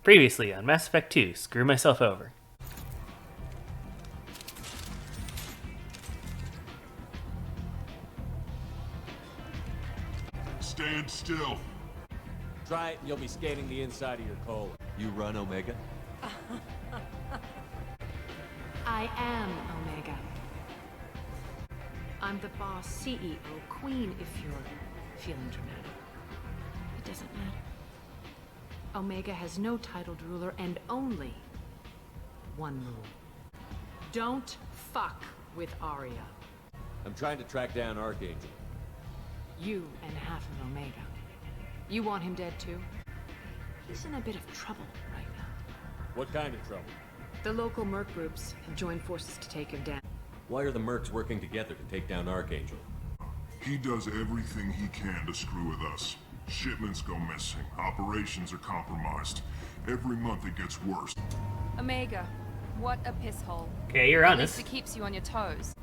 Previously on Mass Effect 2, Screw Myself Over. Stand still. Try it and you'll be scanning the inside of your colon. You run Omega? I am Omega. I'm the boss, CEO, queen, if you're feeling dramatic. It doesn't matter. Omega has no titled ruler and only one rule. Don't fuck with Aria. I'm trying to track down Archangel. You and half of Omega. You want him dead too? He's in a bit of trouble right now. What kind of trouble? The local merc groups have joined forces to take him down. Why are the mercs working together to take down Archangel? He does everything he can to screw with us. Shipments go missing. Operations are compromised. Every month it gets worse. Omega, what a piss hole. Okay, you're At least honest. it keeps you on your toes.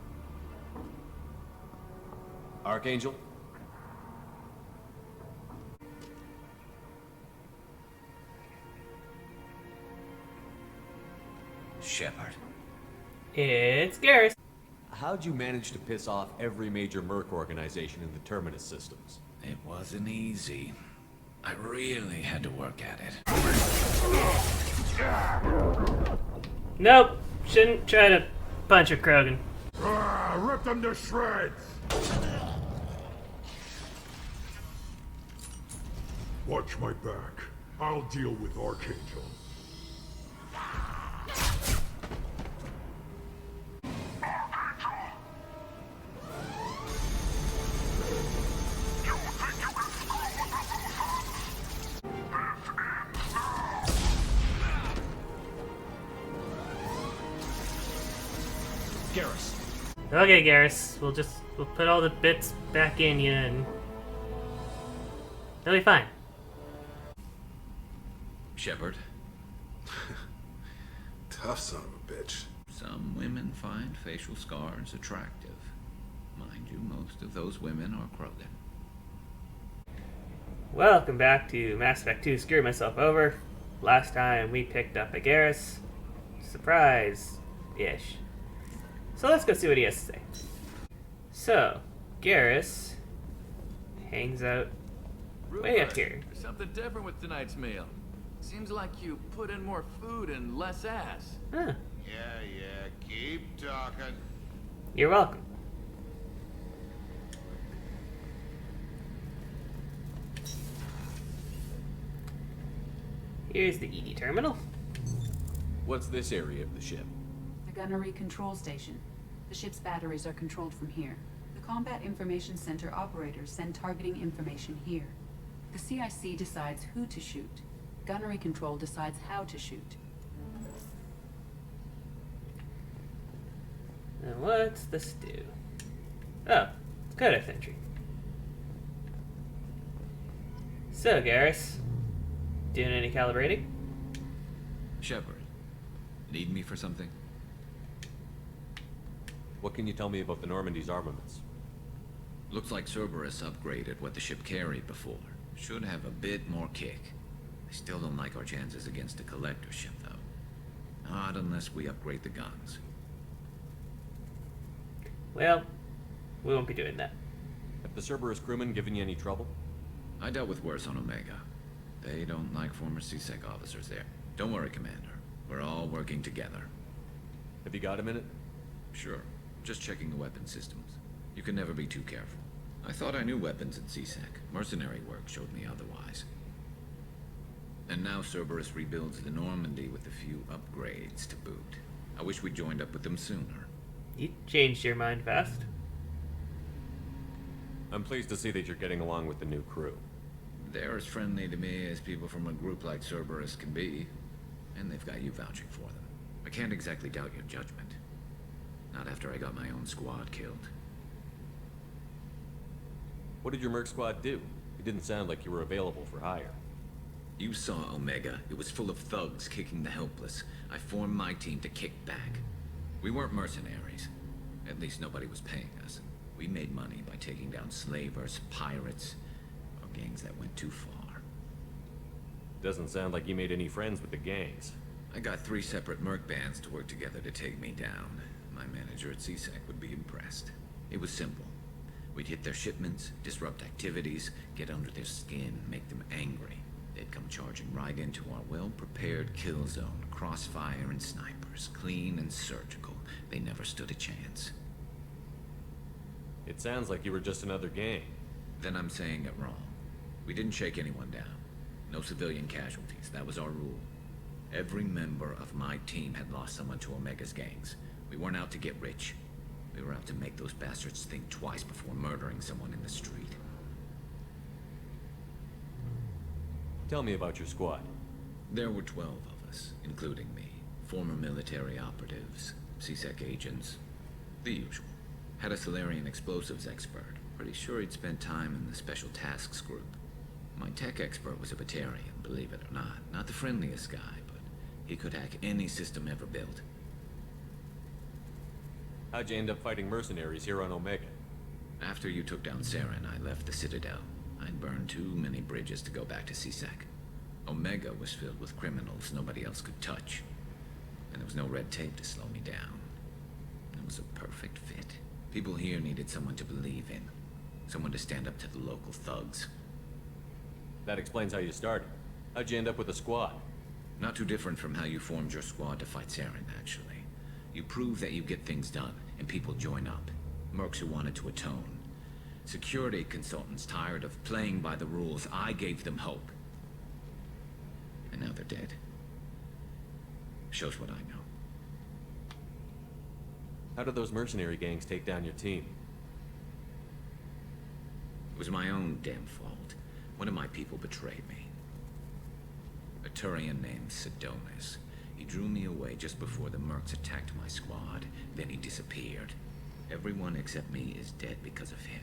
Archangel? Shepard. It's Garrus. How'd you manage to piss off every major merc organization in the Terminus systems? It wasn't easy. I really had to work at it. Nope, shouldn't try to punch a Krogan. Rip them to shreds! Watch my back. I'll deal with Archangel. Garrus. Okay, Garrus, we'll put all the bits back in you and it'll be fine. Shepard. Tough son of a bitch. Some women find facial scars attractive. Mind you, most of those women are Krogan. Welcome back to Mass Effect 2, Screw Myself Over. Last time we picked up a Garrus. Surprise-ish. So let's go see what he has to say. So, Garrus hangs out way up here. There's something different with tonight's meal. Seems like you put in more food and less ass. Huh. Yeah, keep talking. You're welcome. Here's the ED terminal. What's this area of the ship? The gunnery control station. The ship's batteries are controlled from here. The Combat Information Center operators send targeting information here. The CIC decides who to shoot. Gunnery control decides how to shoot. And what's this do? Oh, it's codex entry. So, Garrus, doing any calibrating? Shepard, need me for something? What can you tell me about the Normandy's armaments? Looks like Cerberus upgraded what the ship carried before. Should have a bit more kick. I still don't like our chances against a collector ship, though. Not unless we upgrade the guns. Well, we won't be doing that. Have the Cerberus crewmen given you any trouble? I dealt with worse on Omega. They don't like former CSEC officers there. Don't worry, Commander. We're all working together. Have you got a minute? Sure. Just checking the weapon systems. You can never be too careful. I thought I knew weapons at CSEC. Mercenary work showed me otherwise. And now Cerberus rebuilds the Normandy with a few upgrades to boot. I wish we joined up with them sooner. You changed your mind fast. I'm pleased to see that you're getting along with the new crew. They're as friendly to me as people from a group like Cerberus can be. And they've got you vouching for them. I can't exactly doubt your judgment. Not after I got my own squad killed. What did your merc squad do? It didn't sound like you were available for hire. You saw Omega. It was full of thugs kicking the helpless. I formed my team to kick back. We weren't mercenaries. At least nobody was paying us. We made money by taking down slavers, pirates, or gangs that went too far. Doesn't sound like you made any friends with the gangs. I got 3 separate merc bands to work together to take me down. My manager at CSEC would be impressed. It was simple. We'd hit their shipments, disrupt activities, get under their skin, make them angry. They'd come charging right into our well-prepared kill zone, crossfire and snipers, clean and surgical. They never stood a chance. It sounds like you were just another gang. Then I'm saying it wrong. We didn't shake anyone down. No civilian casualties. That was our rule. Every member of my team had lost someone to Omega's gangs. We weren't out to get rich. We were out to make those bastards think twice before murdering someone in the street. Tell me about your squad. There were 12 of us, including me. Former military operatives, CSEC agents, the usual. Had a Solarian explosives expert. Pretty sure he'd spent time in the Special Tasks Group. My tech expert was a Batarian, believe it or not. Not the friendliest guy, but he could hack any system ever built. How'd you end up fighting mercenaries here on Omega? After you took down Saren, I left the Citadel. I'd burned too many bridges to go back to CSEC. Omega was filled with criminals nobody else could touch. And there was no red tape to slow me down. It was a perfect fit. People here needed someone to believe in. Someone to stand up to the local thugs. That explains how you started. How'd you end up with a squad? Not too different from how you formed your squad to fight Saren, actually. You prove that you get things done, and people join up. Mercs who wanted to atone. Security consultants tired of playing by the rules. I gave them hope. And now they're dead. Shows what I know. How did those mercenary gangs take down your team? It was my own damn fault. One of my people betrayed me. A Turian named Sidonis. He drew me away just before the mercs attacked my squad. Then he disappeared. Everyone except me is dead because of him.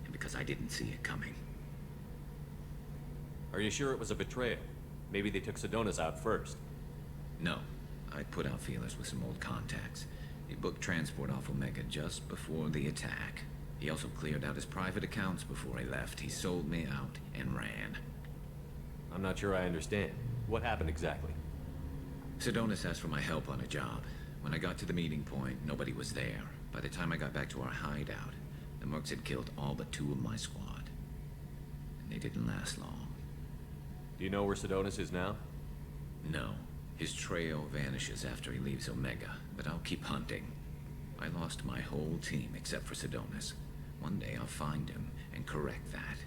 And because I didn't see it coming. Are you sure it was a betrayal? Maybe they took Sidonis out first. No. I put out feelers with some old contacts. He booked transport off Omega just before the attack. He also cleared out his private accounts before he left. He sold me out and ran. I'm not sure I understand. What happened exactly? Sidonis asked for my help on a job. When I got to the meeting point, nobody was there. By the time I got back to our hideout, the mercs had killed all but 2 of my squad. And they didn't last long. Do you know where Sidonis is now? No. His trail vanishes after he leaves Omega, but I'll keep hunting. I lost my whole team except for Sidonis. One day I'll find him and correct that.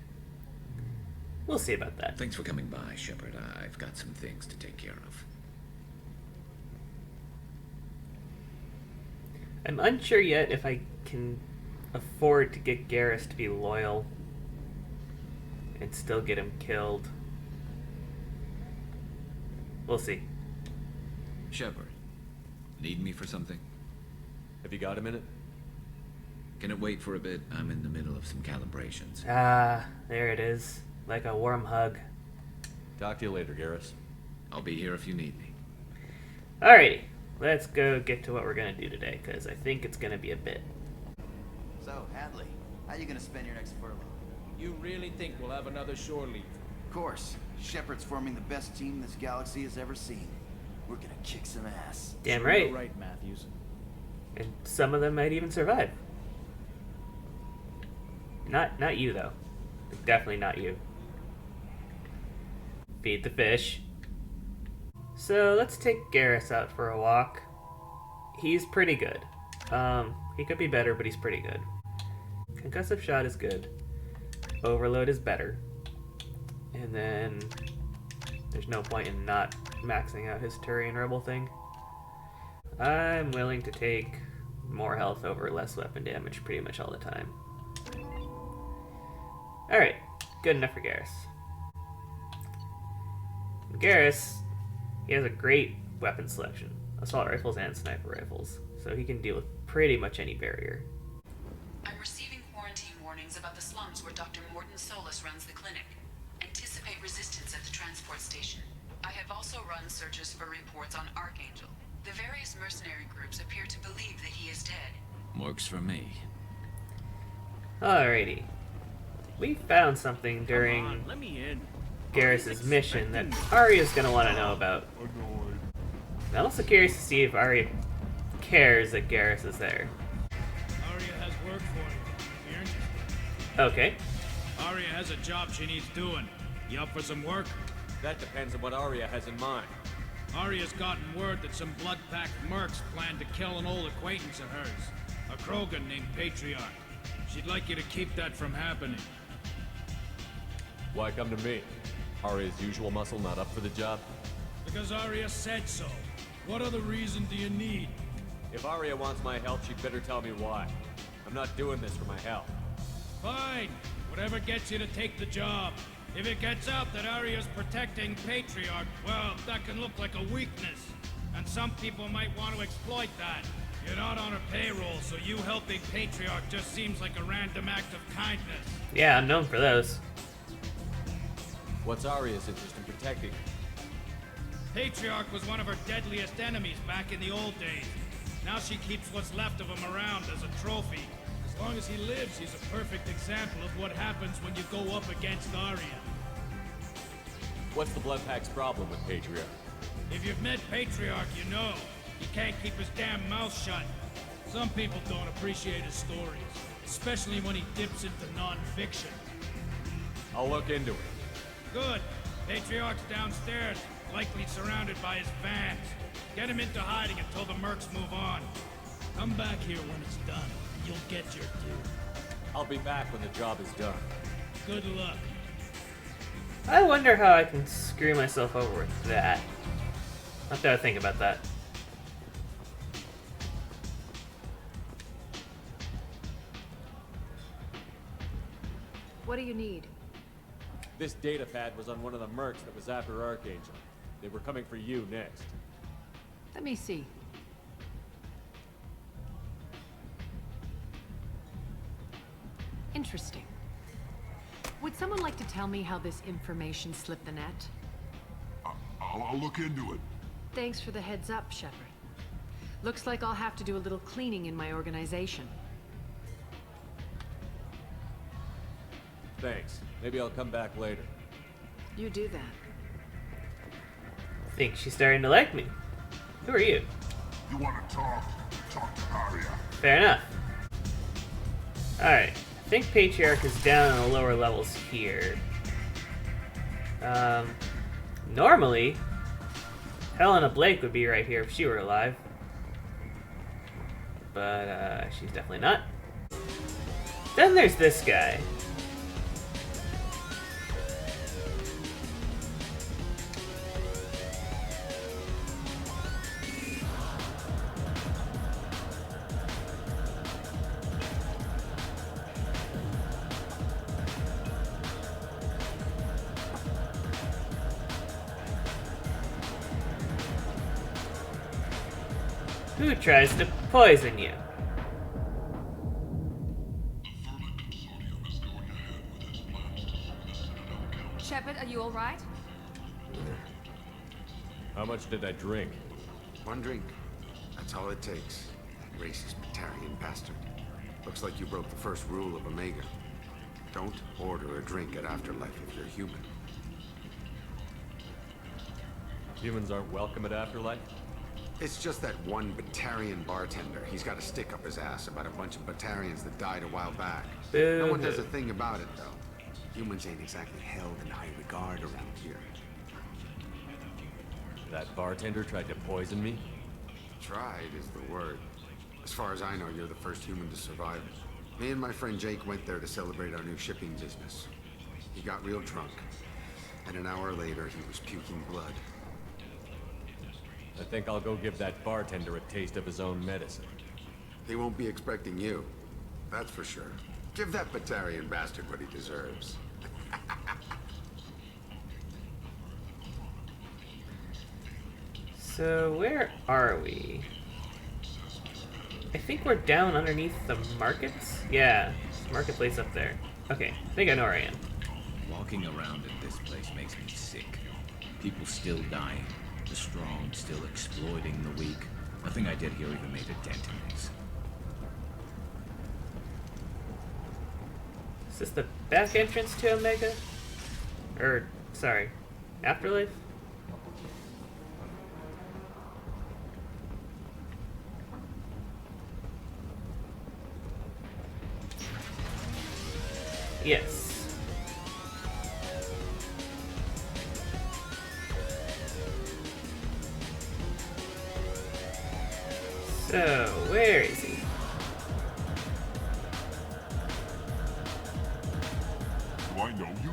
We'll see about that. Thanks for coming by, Shepard. I've got some things to take care of. I'm unsure yet if I can afford to get Garrus to be loyal and still get him killed. We'll see. Shepard, need me for something? Have you got a minute? Can it wait for a bit? I'm in the middle of some calibrations. Ah, there it is. Like a warm hug. Talk to you later, Garrus. I'll be here if you need me. Alrighty, let's go get to what we're gonna do today, because I think it's gonna be a bit. So, Hadley, how you gonna spend your next furlough? You really think we'll have another shore leave? Of course. Shepard's forming the best team this galaxy has ever seen. We're gonna kick some ass. Damn Sure right. you're right, Matthews. And some of them might even survive. Not you, though. Definitely not you. Feed the fish. So let's take Garrus out for a walk. He's pretty good. He could be better, but he's pretty good. Concussive shot is good. Overload is better. And then there's no point in not maxing out his Turian Rebel thing. I'm willing to take more health over less weapon damage pretty much all the time. Alright, good enough for Garrus. Garrus, he has a great weapon selection. Assault rifles and sniper rifles. So he can deal with pretty much any barrier. I'm receiving quarantine warnings about the slums where Dr. Morden Solus runs the clinic. Anticipate resistance at the transport station. I have also run searches for reports on Archangel. The various mercenary groups appear to believe that he is dead. Works for me. Alrighty. We found something during... Come on, let me in. Garrus's mission that Arya's gonna want to know about. I'm also curious to see if Arya cares that Garrus is there. Arya has work for you. You're interested? Okay. Arya has a job she needs doing. You up for some work? That depends on what Arya has in mind. Arya's gotten word that some blood-packed mercs plan to kill an old acquaintance of hers. A Krogan named Patriarch. She'd like you to keep that from happening. Why come to me? Arya's usual muscle not up for the job? Because Arya said so. What other reason do you need? If Arya wants my help, she'd better tell me why. I'm not doing this for my health. Fine. Whatever gets you to take the job. If it gets out that Arya's protecting Patriarch, well, that can look like a weakness. And some people might want to exploit that. You're not on her payroll, so you helping Patriarch just seems like a random act of kindness. Yeah, I'm known for those. What's Arya's interest in protecting me? Patriarch was one of her deadliest enemies back in the old days. Now she keeps what's left of him around as a trophy. As long as he lives, he's a perfect example of what happens when you go up against Arya. What's the Bloodpack's problem with Patriarch? If you've met Patriarch, you know. He can't keep his damn mouth shut. Some people don't appreciate his stories, especially when he dips into non-fiction. I'll look into it. Good. Patriarch's downstairs, likely surrounded by his fans. Get him into hiding until the mercs move on. Come back here when it's done, and you'll get your due. I'll be back when the job is done. Good luck. I wonder how I can screw myself over with that. I'll have to think about that. What do you need? This data pad was on one of the mercs that was after Archangel. They were coming for you next. Let me see. Interesting. Would someone like to tell me how this information slipped the net? I'll look into it. Thanks for the heads up, Shepard. Looks like I'll have to do a little cleaning in my organization. Thanks. Maybe I'll come back later. You do that. I think she's starting to like me. Who are you? You want to talk? Talk to Arya. Fair enough. Alright. I think Patriarch is down on the lower levels here. Normally, Helena Blake would be right here if she were alive. But, she's definitely not. Then there's this guy. Who tries to poison you? Shepard, are you alright? How much did I drink? One drink. That's all it takes. That racist Batarian bastard. Looks like you broke the first rule of Omega. Don't order a drink at Afterlife if you're human. Humans aren't welcome at Afterlife? It's just that one Batarian bartender. He's got a stick up his ass about a bunch of Batarians that died a while back. No one does a thing about it, though. Humans ain't exactly held in high regard around here. That bartender tried to poison me? Tried is the word. As far as I know, you're the first human to survive it. Me and my friend Jake went there to celebrate our new shipping business. He got real drunk, and an hour later he was puking blood. I think I'll go give that bartender a taste of his own medicine. He won't be expecting you. That's for sure. Give that Batarian bastard what he deserves. So where are we? I think we're down underneath the markets? Yeah, marketplace up there. Okay, I think I know where I am. Walking around in this place makes me sick. People still dying. The strong still exploiting the weak. Nothing I did here even made a dent in this. Is this the back entrance to Omega? Or Sorry. Afterlife? Yes. So, where is he? Do I know you?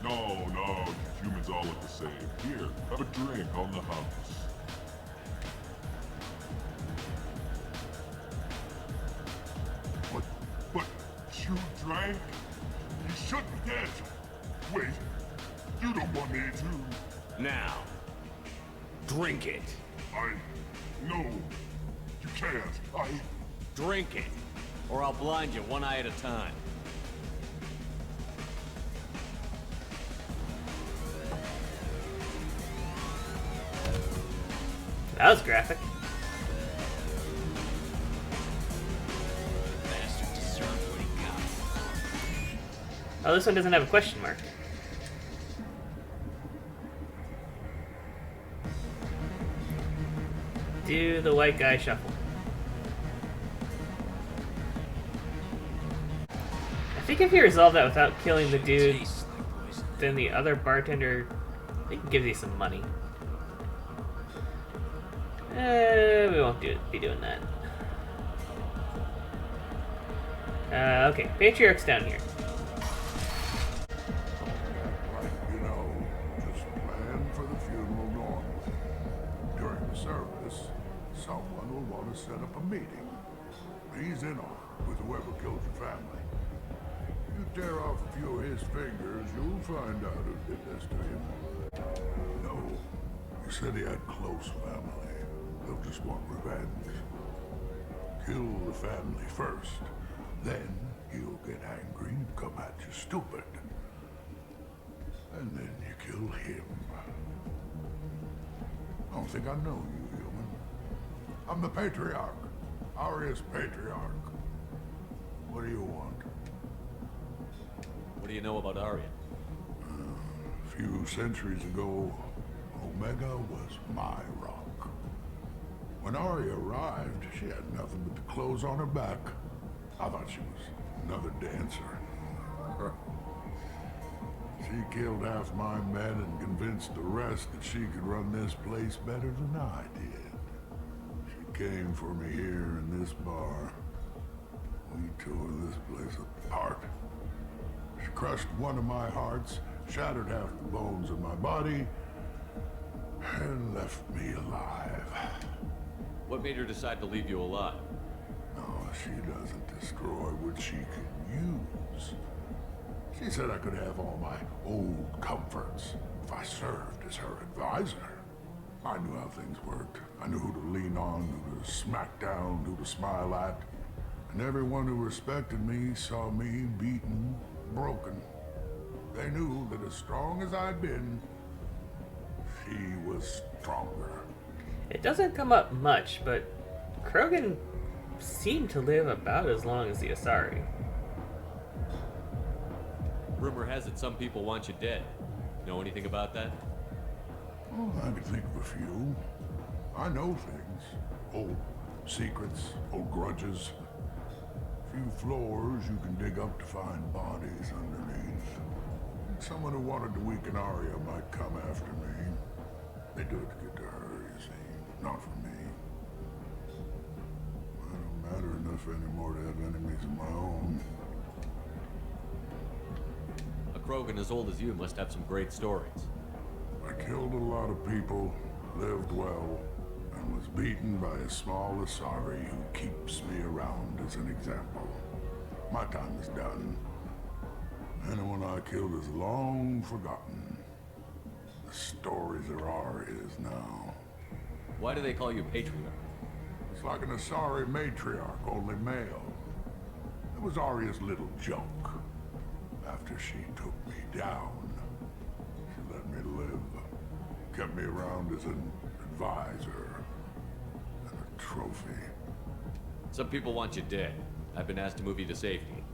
No, you humans all look the same. Here, have a drink on the house. But you drank? You shouldn't get. Wait, you don't want me to. Now, drink it. No, you can't. Drink it, Or I'll blind you one eye at a time. That was graphic. Bastard deserved what he got. Oh, this one doesn't have a question mark. Do the white guy shuffle. I think if you resolve that without killing the dude, then the other bartender, they can give you some money. We won't be doing that. Okay, Patriarch's down here. You know, just plan for the funeral normally. During the service, someone will want to set up a meeting. He's in on it with whoever killed your family. You tear off a few of his fingers, you'll find out who did this to you. No, you said he had close family. They'll just want revenge. Kill the family first. Then he'll get angry and come at you stupid. And then you kill him. I don't think I know you, human. I'm the Patriarch. Aria's Patriarch. What do you want? What do you know about Arya? A few centuries ago, Omega was my rock. When Arya arrived, she had nothing but the clothes on her back. I thought she was another dancer. She killed half my men and convinced the rest that she could run this place better than I did. She came for me here in this bar. We tore this place apart. She crushed one of my hearts, shattered half the bones of my body, and left me alive. What made her decide to leave you alive? No, she doesn't destroy what she can use. She said I could have all my old comforts if I served as her advisor. I knew how things worked. I knew who to lean on, who to smack down, who to smile at. And everyone who respected me saw me beaten, broken. They knew that as strong as I'd been, she was stronger. It doesn't come up much, but Krogan seem to live about as long as the Asari. Rumor has it some people want you dead. Know anything about that? Oh, I could think of a few. I know things. Old secrets, old grudges. A few floors you can dig up to find bodies underneath. Someone who wanted to weaken Arya might come after me. They do it to get to her, you see. Not for me. I don't matter enough anymore to have enemies of my own. A Krogan as old as you must have some great stories. I killed a lot of people, lived well, and was beaten by a small Asari who keeps me around as an example. My time is done. Anyone I killed is long forgotten. The stories are Arya's now. Why do they call you Patriarch? It's like an Asari matriarch, only male. It was Arya's little joke. After she took me down, she let me live. Kept me around as an advisor and a trophy. Some people want you dead. I've been asked to move you to safety.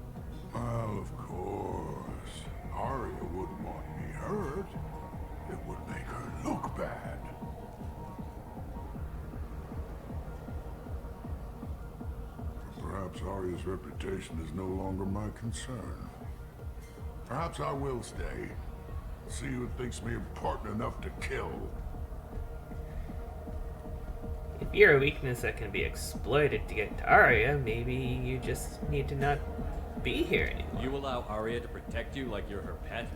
Well, of course. Arya wouldn't want me hurt. hurt, it would make her look bad. Perhaps Arya's reputation is no longer my concern. Perhaps I will stay. See who thinks me important enough to kill. If you're a weakness that can be exploited to get to Arya, maybe you just need to not be here anymore. You allow Arya to protect you like you're her pet?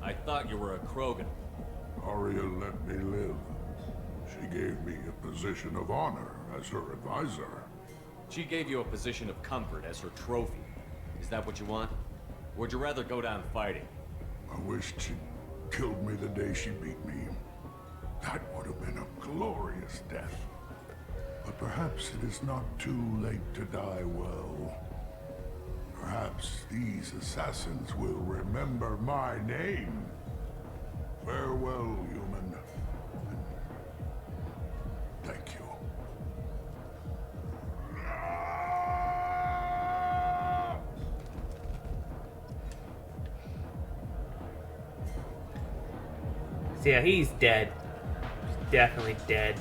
I thought you were a Krogan. Arya let me live. She gave me a position of honor as her advisor. She gave you a position of comfort as her trophy. Is that what you want? Or would you rather go down fighting? I wished she'd killed me the day she beat me. That would have been a glorious death. But perhaps it is not too late to die well. Perhaps these assassins will remember my name. Farewell, human. Thank you. So yeah, he's dead. Definitely dead.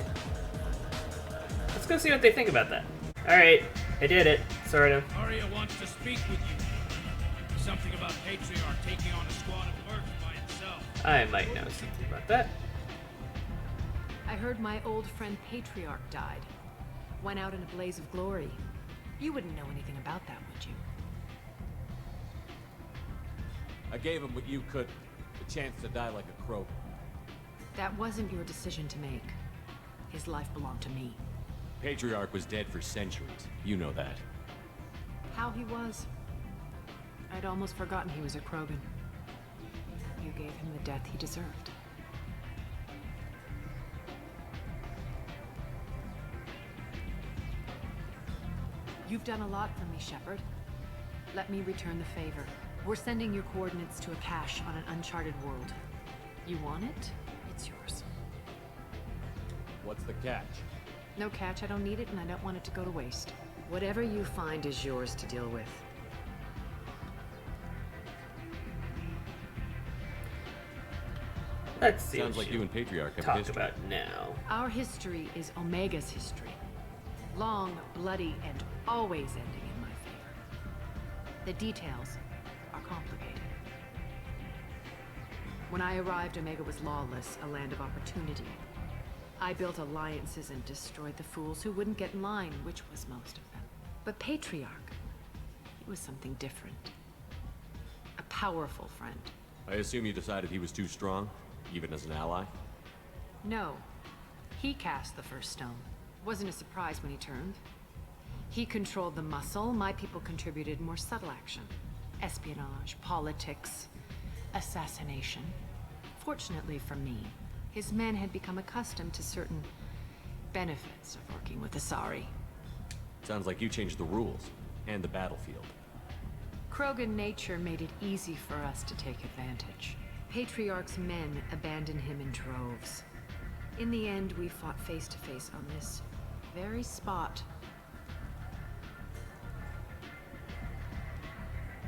Let's go see what they think about that. Alright, I did it, sort of. Arya wants to speak with you. Something about Patriarch taking on a squad of mercs by himself. I might know something about that. I heard my old friend Patriarch died. Went out in a blaze of glory. You wouldn't know anything about that, would you? I gave him what you couldn't. The chance to die like a Krogan. That wasn't your decision to make. His life belonged to me. Patriarch was dead for centuries. You know that. How he was? I'd almost forgotten he was a Krogan. You gave him the death he deserved. You've done a lot for me, Shepard. Let me return the favor. We're sending your coordinates to a cache on an uncharted world. You want it? It's yours. What's the catch? No catch, I don't need it, and I don't want it to go to waste. Whatever you find is yours to deal with. Let's see. Sounds like you and Patriarch have a talk history. about now. Our history is Omega's history. Long, bloody, and always ending in my favor. The details are complicated. When I arrived, Omega was lawless, a land of opportunity. I built alliances and destroyed the fools who wouldn't get in line, which was most of them. But Patriarch, he was something different. A powerful friend. I assume you decided he was too strong, even as an ally? No. He cast the first stone. Wasn't a surprise when he turned. He controlled the muscle, my people contributed more subtle action. Espionage, politics, assassination. Fortunately for me, his men had become accustomed to certain benefits of working with Asari. Sounds like you changed the rules, and the battlefield. Krogan nature made it easy for us to take advantage. Patriarch's men abandoned him in droves. In the end, we fought face to face on this very spot.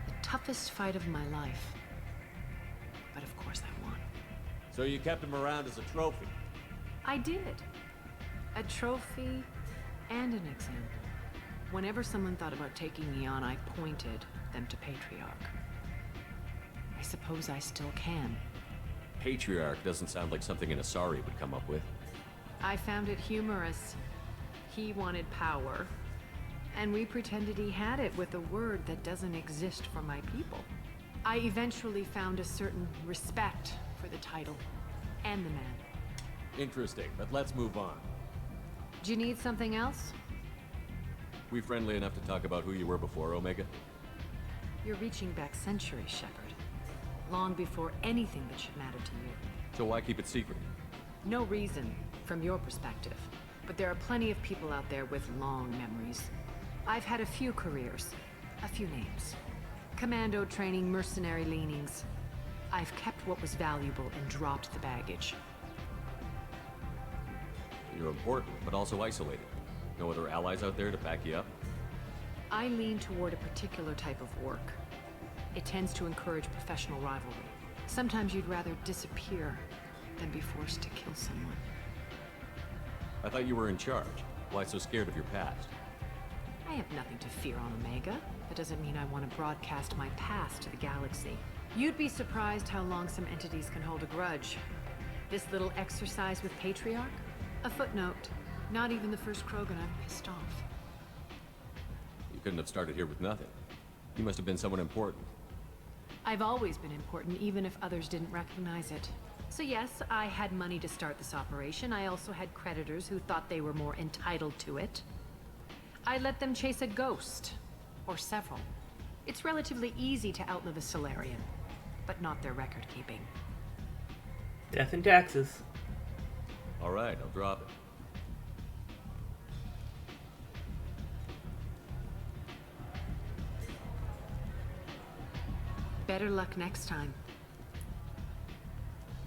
The toughest fight of my life. But of course I won. So you kept him around as a trophy? I did. A trophy and an example. Whenever someone thought about taking me on, I pointed them to Patriarch. I suppose I still can. Patriarch doesn't sound like something an Asari would come up with. I found it humorous. He wanted power, and we pretended he had it with a word that doesn't exist for my people. I eventually found a certain respect for the title and the man. Interesting, but let's move on. Do you need something else? We friendly enough to talk about who you were before, Omega? You're reaching back centuries, Shepard. Long before anything that should matter to you. So why keep it secret? No reason, from your perspective. But there are plenty of people out there with long memories. I've had a few careers, a few names. Commando training, mercenary leanings. I've kept what was valuable and dropped the baggage. You're important, but also isolated. No other allies out there to back you up? I lean toward a particular type of work. It tends to encourage professional rivalry. Sometimes you'd rather disappear than be forced to kill someone. I thought you were in charge. Why so scared of your past? I have nothing to fear on Omega. That doesn't mean I want to broadcast my past to the galaxy. You'd be surprised how long some entities can hold a grudge. This little exercise with Patriarch? A footnote. Not even the first Krogan I've pissed off. You couldn't have started here with nothing. You must have been someone important. I've always been important, even if others didn't recognize it. So yes, I had money to start this operation. I also had creditors who thought they were more entitled to it. I let them chase a ghost. Or several. It's relatively easy to outlive a Solarian, but not their record keeping. Death and taxes. All right, I'll drop it. Better luck next time.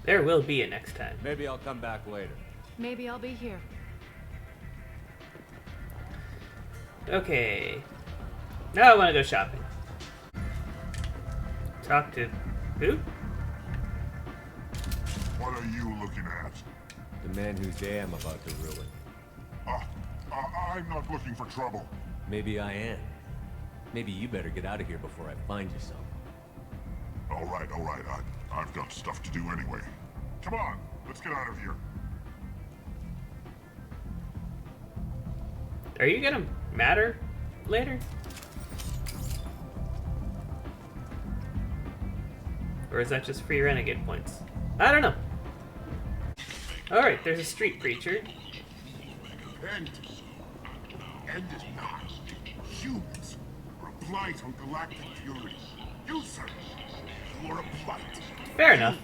There will be a next time. Maybe I'll come back later. Maybe I'll be here. Okay. Now I want to go shopping. Talk to who? What are you looking at? The man whose day I'm about to ruin. I'm not looking for trouble. Maybe I am. Maybe you better get out of here before I find you some. All right. I've got stuff to do anyway. Come on, let's get out of here. Are you gonna matter later? Or is that just free renegade points? I don't know. Alright, there's a street preacher. End is not. Humans are a blight on galactic purity. You, sir, you are a blight. Fair enough.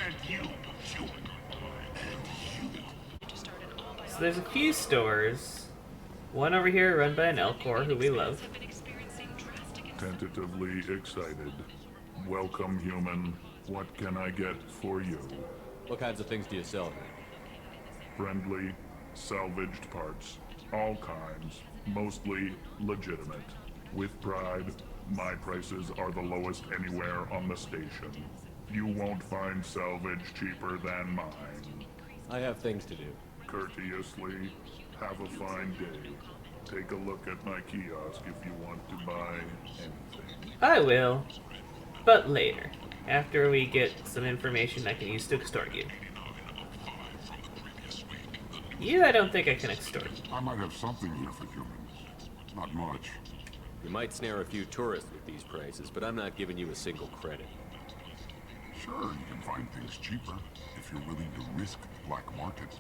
And you, human. So there's a few stores. One over here run by an Elcor who we love. Tentatively excited. Welcome, human. What can I get for you? What kinds of things do you sell here? Friendly, salvaged parts. All kinds. Mostly legitimate. With pride, my prices are the lowest anywhere on the station. You won't find salvage cheaper than mine. I have things to do. Courteously, have a fine day. Take a look at my kiosk if you want to buy anything. I will. But later. After we get some information I can use to extort you. You, I don't think I can extort. I might have something here for humans. Not much. You might snare a few tourists with these prices, but I'm not giving you a single credit. Sure, you can find things cheaper if you're willing to risk the black market.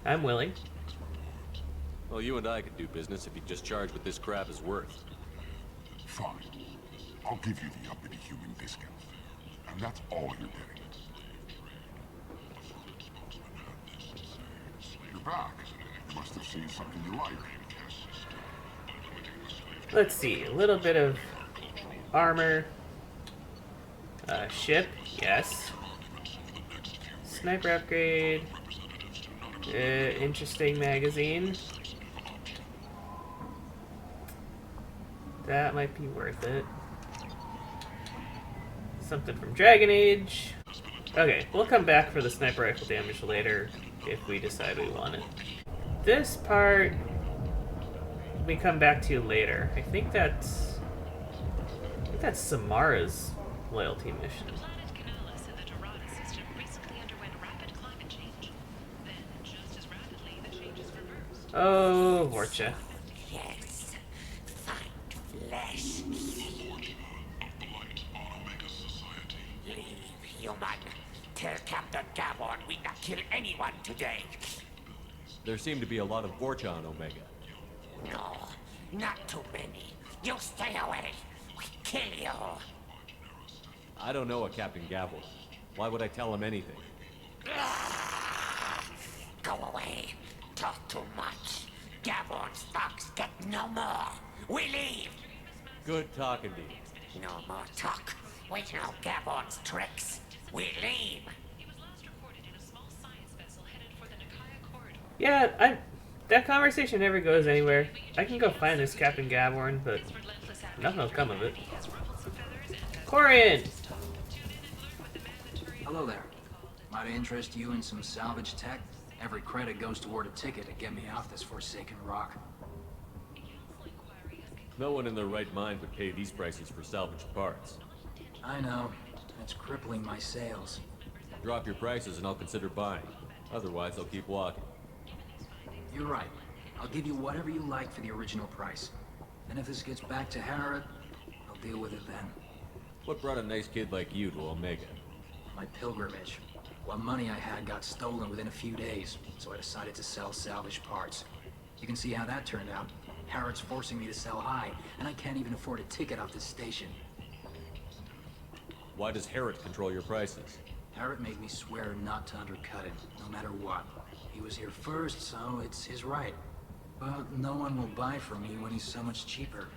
I'm willing. Well, you and I could do business if you just charge what this crap is worth. Fine. I'll give you the uppity human discount. And that's all you're getting. You're back. You must have seen something you like. Let's see. A little bit of armor. Ship. Yes. Sniper upgrade. Interesting magazine. That might be worth it. Something from Dragon Age. Okay, we'll come back for the sniper rifle damage later if we decide we want it. This part we come back to later. I think that's Samara's loyalty mission. Oh, Vorcha. Yes, find flesh. Leave, human. Tell Captain Gaborn we not kill anyone today. There seem to be a lot of Vorcha on Omega. No, not too many. You stay away. We kill you. I don't know a Captain Gaborn. Why would I tell him anything? Go away. Talk too much. Gaborn's thugs get no more. We leave. Good talking to you. No more talk. We know Gaborn's tricks. We leave. Yeah, that conversation never goes anywhere. I can go find this Captain Gaborn, but nothing will come of it. Corian! Hello there. Might I interest you in some salvage tech? Every credit goes toward a ticket to get me off this forsaken rock. No one in their right mind would pay these prices for salvaged parts. I know. It's crippling my sales. Drop your prices and I'll consider buying. Otherwise, I'll keep walking. You're right. I'll give you whatever you like for the original price. And if this gets back to Harrod, I'll deal with it then. What brought a nice kid like you to Omega? My pilgrimage. What money I had got stolen within a few days, so I decided to sell salvaged parts. You can see how that turned out. Harrod's forcing me to sell high, and I can't even afford a ticket off this station. Why does Harrod control your prices? Harrod made me swear not to undercut him, no matter what. He was here first, so it's his right. But no one will buy from me when he's so much cheaper.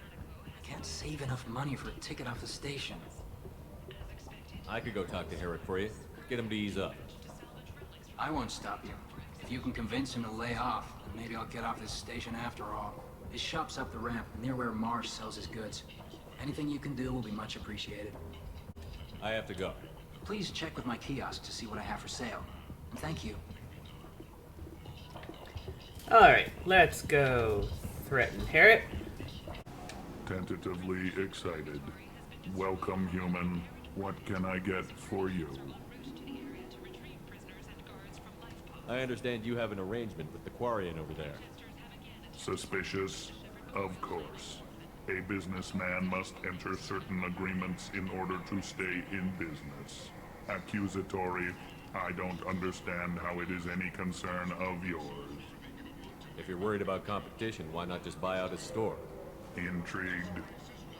I can't save enough money for a ticket off the station. I could go talk to Harrod for you. Get him to ease up. I won't stop you. If you can convince him to lay off, then maybe I'll get off this station after all. His shop's up the ramp, near where Marsh sells his goods. Anything you can do will be much appreciated. I have to go. Please check with my kiosk to see what I have for sale. And thank you. Alright, let's go threaten Harrod. Tentatively excited. Welcome, human. What can I get for you? I understand you have an arrangement with the Quarian over there. Suspicious? Of course. A businessman must enter certain agreements in order to stay in business. Accusatory, I don't understand how it is any concern of yours. If you're worried about competition, why not just buy out his store? Intrigued?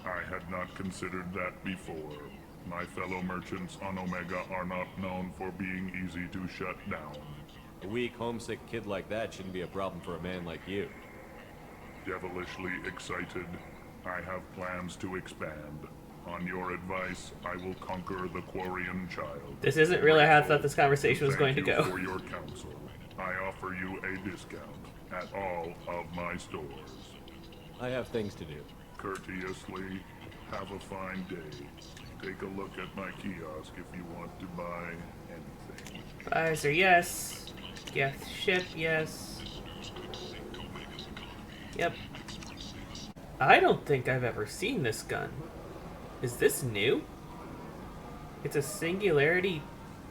I had not considered that before. My fellow merchants on Omega are not known for being easy to shut down. A weak, homesick kid like that shouldn't be a problem for a man like you. Devilishly excited. I have plans to expand. On your advice, I will conquer the Quarian child. This isn't really how I thought this conversation was going to go. Thank you for your counsel. I offer you a discount at all of my stores. I have things to do. Courteously, have a fine day. Take a look at my kiosk if you want to buy anything. Buys are yes. Gift ship, yes. Yep. I don't think I've ever seen this gun. Is this new? It's a singularity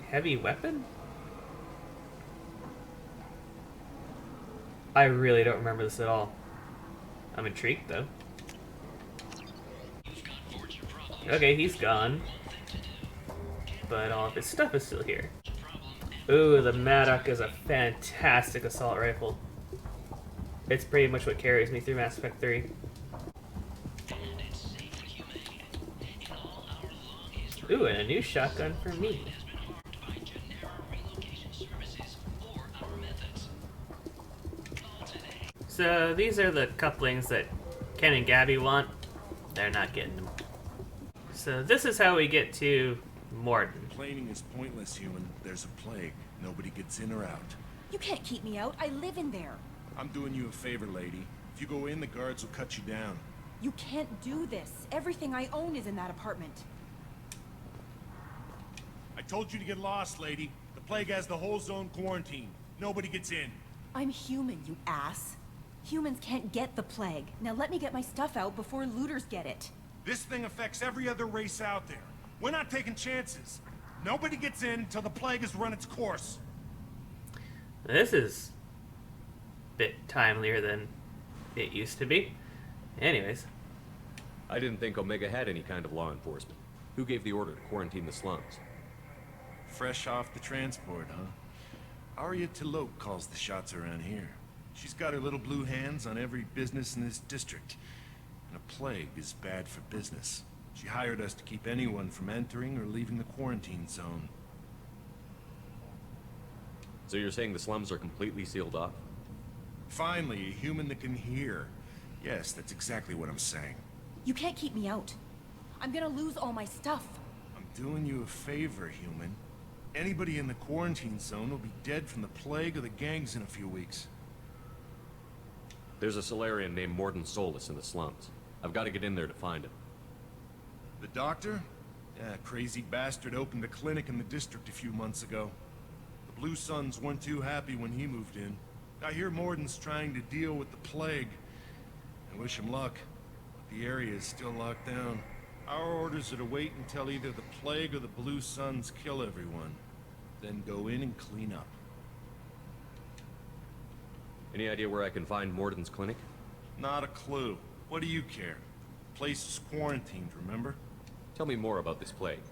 heavy weapon? I really don't remember this at all. I'm intrigued though. Okay, he's gone. But all of his stuff is still here. Ooh, the Maddock is a fantastic assault rifle. It's pretty much what carries me through Mass Effect 3. Ooh, and a new shotgun for me. So these are the couplings that Ken and Gabby want. They're not getting them. So this is how we get to Morden. Complaining is pointless, human. There's a plague. Nobody gets in or out. You can't keep me out. I live in there. I'm doing you a favor, lady. If you go in, the guards will cut you down. You can't do this. Everything I own is in that apartment. I told you to get lost, lady. The plague has the whole zone quarantined. Nobody gets in. I'm human, you ass. Humans can't get the plague. Now let me get my stuff out before looters get it. This thing affects every other race out there. We're not taking chances. Nobody gets in until the plague has run its course. This is a bit timelier than it used to be. Anyways. I didn't think Omega had any kind of law enforcement. Who gave the order to quarantine the slums? Fresh off the transport, huh? Arya Tilok calls the shots around here. She's got her little blue hands on every business in this district. And a plague is bad for business. She hired us to keep anyone from entering or leaving the quarantine zone. So you're saying the slums are completely sealed off? Finally, a human that can hear. Yes, that's exactly what I'm saying. You can't keep me out. I'm gonna lose all my stuff. I'm doing you a favor, human. Anybody in the quarantine zone will be dead from the plague or the gangs in a few weeks. There's a Solarian named Morden Solus in the slums. I've got to get in there to find him. The doctor? That crazy bastard opened a clinic in the district a few months ago. The Blue Suns weren't too happy when he moved in. I hear Morden's trying to deal with the plague. I wish him luck, but the area is still locked down. Our orders are to wait until either the plague or the Blue Suns kill everyone. Then go in and clean up. Any idea where I can find Morden's clinic? Not a clue. What do you care? The place is quarantined, remember? Tell me more about this plague.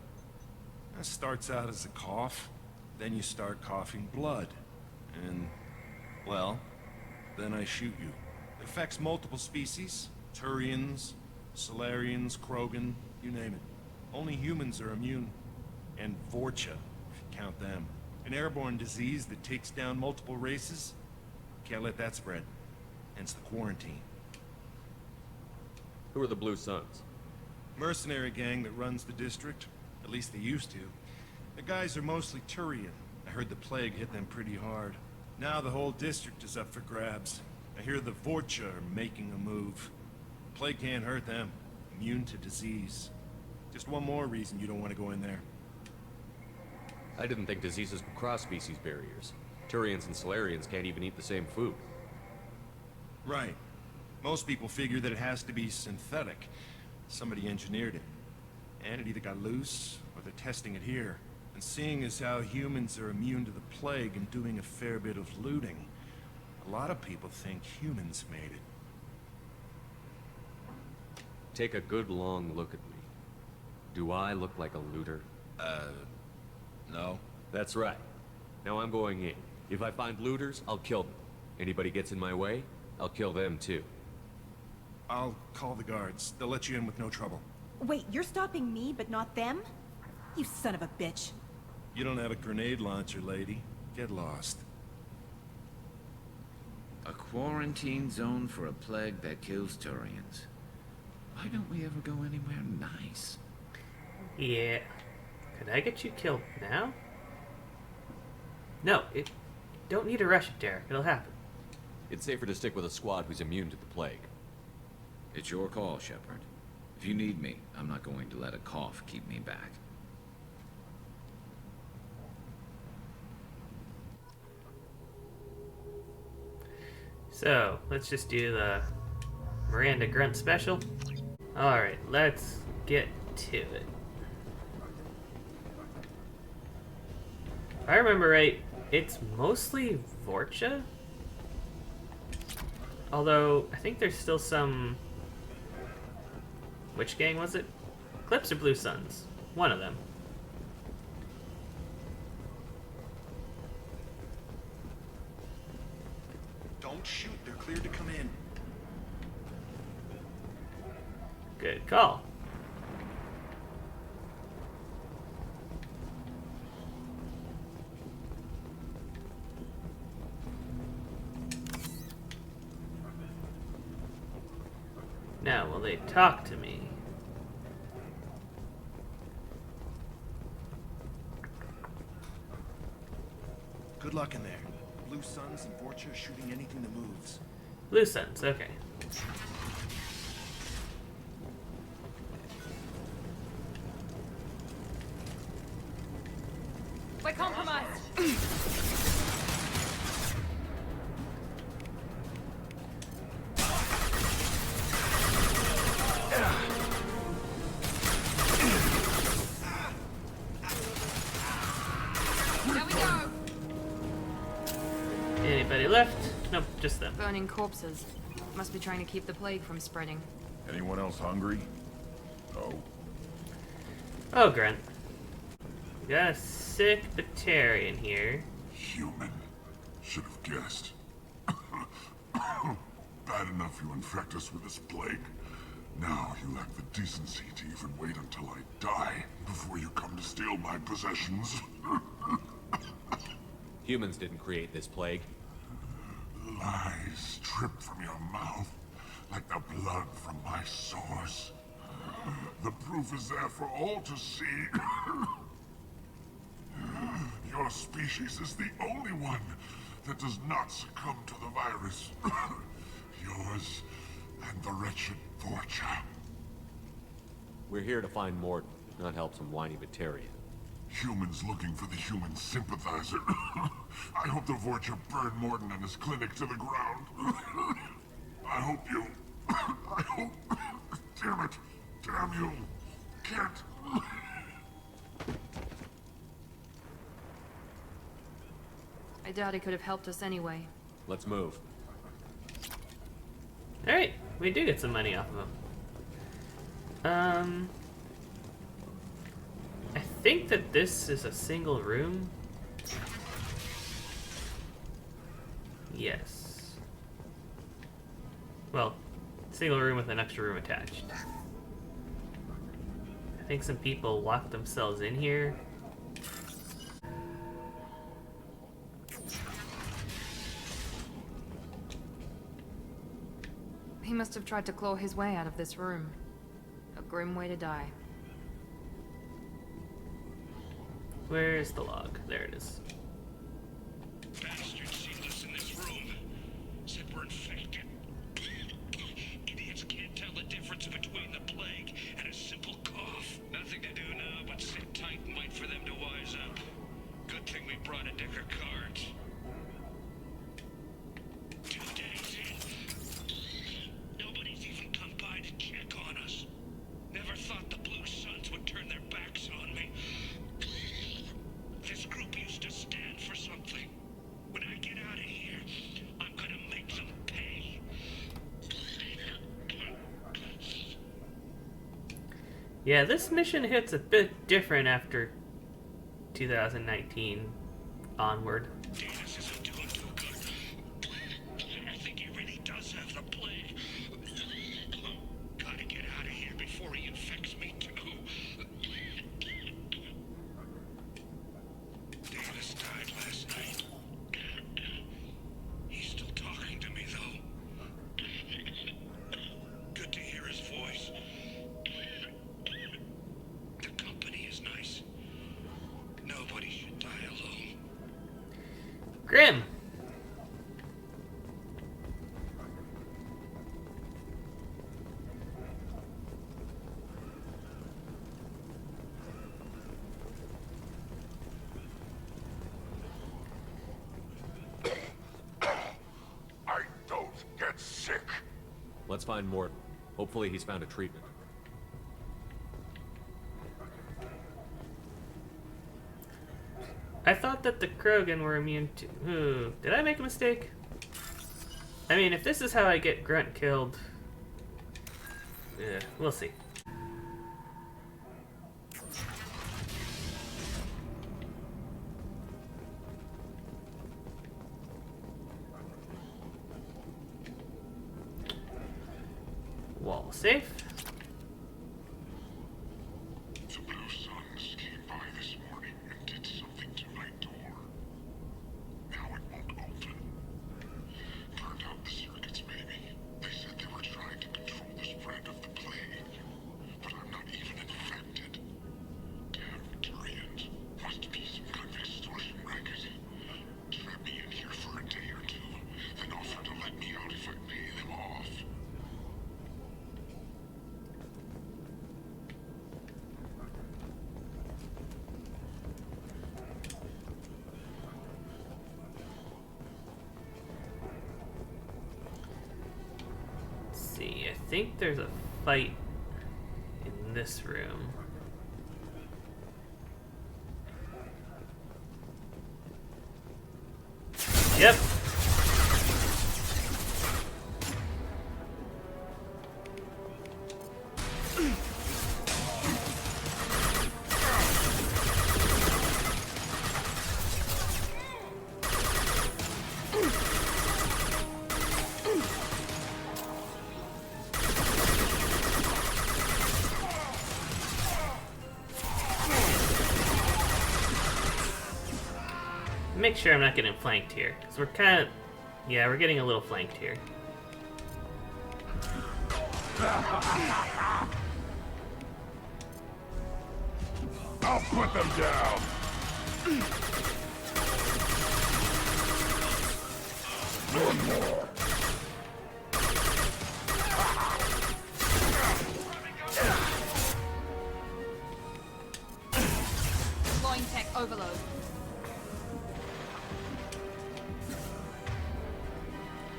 It starts out as a cough, then you start coughing blood. And, well, then I shoot you. It affects multiple species. Turians, Solarians, Krogan, you name it. Only humans are immune. And Vorcha, if you count them. An airborne disease that takes down multiple races. Can't let that spread. Hence the quarantine. Who are the Blue Suns? Mercenary gang that runs the district. At least they used to. The guys are mostly Turian. I heard the plague hit them pretty hard. Now the whole district is up for grabs. I hear the Vorcha are making a move. Plague can't hurt them. Immune to disease. Just one more reason you don't want to go in there. I didn't think diseases could cross species barriers. Turians and Solarians can't even eat the same food. Right. Most people figure that it has to be synthetic. Somebody engineered it. And it either got loose, or they're testing it here. And seeing as how humans are immune to the plague and doing a fair bit of looting, a lot of people think humans made it. Take a good long look at me. Do I look like a looter? No. That's right. Now I'm going in. If I find looters, I'll kill them. Anybody gets in my way, I'll kill them too. I'll call the guards. They'll let you in with no trouble. Wait, you're stopping me, but not them? You son of a bitch. You don't have a grenade launcher, lady. Get lost. A quarantine zone for a plague that kills Turians. Why don't we ever go anywhere nice? Yeah. Could I get you killed now? No, it don't need to rush it, Derek. It'll happen. It's safer to stick with a squad who's immune to the plague. It's your call, Shepard. If you need me, I'm not going to let a cough keep me back. So, let's just do the Miranda Grunt special. Alright, let's get to it. If I remember right, it's mostly Vorcha? Although, I think there's still some... Which gang was it? Clips or Blue Suns? One of them. Don't shoot. They're cleared to come in. Good call. Now, will they talk to me? Good luck in there. Blue Suns and Vorcha shooting anything that moves. Blue Suns, okay. We're compromised. There we go. Anybody left? Nope, just them. Burning corpses. Must be trying to keep the plague from spreading. Anyone else hungry? No. Oh, Grunt. We got a sick Batarian here. Human. Should have guessed. Bad enough you infect us with this plague. Now you lack the decency to even wait until I die before you come to steal my possessions. Humans didn't create this plague. Lies drip from your mouth like the blood from my sores. The proof is there for all to see. Your species is the only one that does not succumb to the virus. Yours and the wretched Vorcha. We're here to find Morden. Not help some whiny Batarian. Humans looking for the human sympathizer. I hope the Vorcha burned Morton and his clinic to the ground. I hope you... I hope... Damn it. Damn you. Can't... I doubt he could have helped us anyway. Let's move. Alright, we do get some money off of him. I think that this is a single room. Yes. Well, single room with an extra room attached. I think some people locked themselves in here. He must have tried to claw his way out of this room. A grim way to die. Where is the log? There it is. Bastards sealed us in this room. Said we're infected. Idiots can't tell the difference between the plague and a simple cough. Nothing to do now but sit tight and wait for them to wise up. Good thing we brought a deck of cards. 2 days in. Nobody's even come by to check on us. Never thought the Blue Suns would turn their backs on me. This group used to stand for something. When I get out of here, I'm gonna make them pay. Yeah, this mission hits a bit different after 2019 onward. Davis isn't doing too good. I think he really does have the plague. Gotta get out of here before he infects me too. Davis died last night. He's still talking to me, though. Good to hear his voice. The company is nice. Nobody should die alone. Grim! I don't get sick. Let's find Morton. Hopefully he's found a treatment. I thought that the Krogan were immune to... Ooh, did I make a mistake? I mean, if this is how I get Grunt killed... Yeah, we'll see. Wall safe. The Blue Suns came by this morning and did something to my door. Now it won't open. Turned out the circuits, maybe. They said they were trying to control the spread of the plague. But I'm not even infected. Damn Turians. Must be some kind of extortion racket. Trap me in here for a day or two, then offer to let me out if I pay them off. Let's see, I think there's a fight in this room. Yep. Make sure I'm not getting flanked here, because we're kind of... Yeah, we're getting a little flanked here. I'll put them down! One more! overload.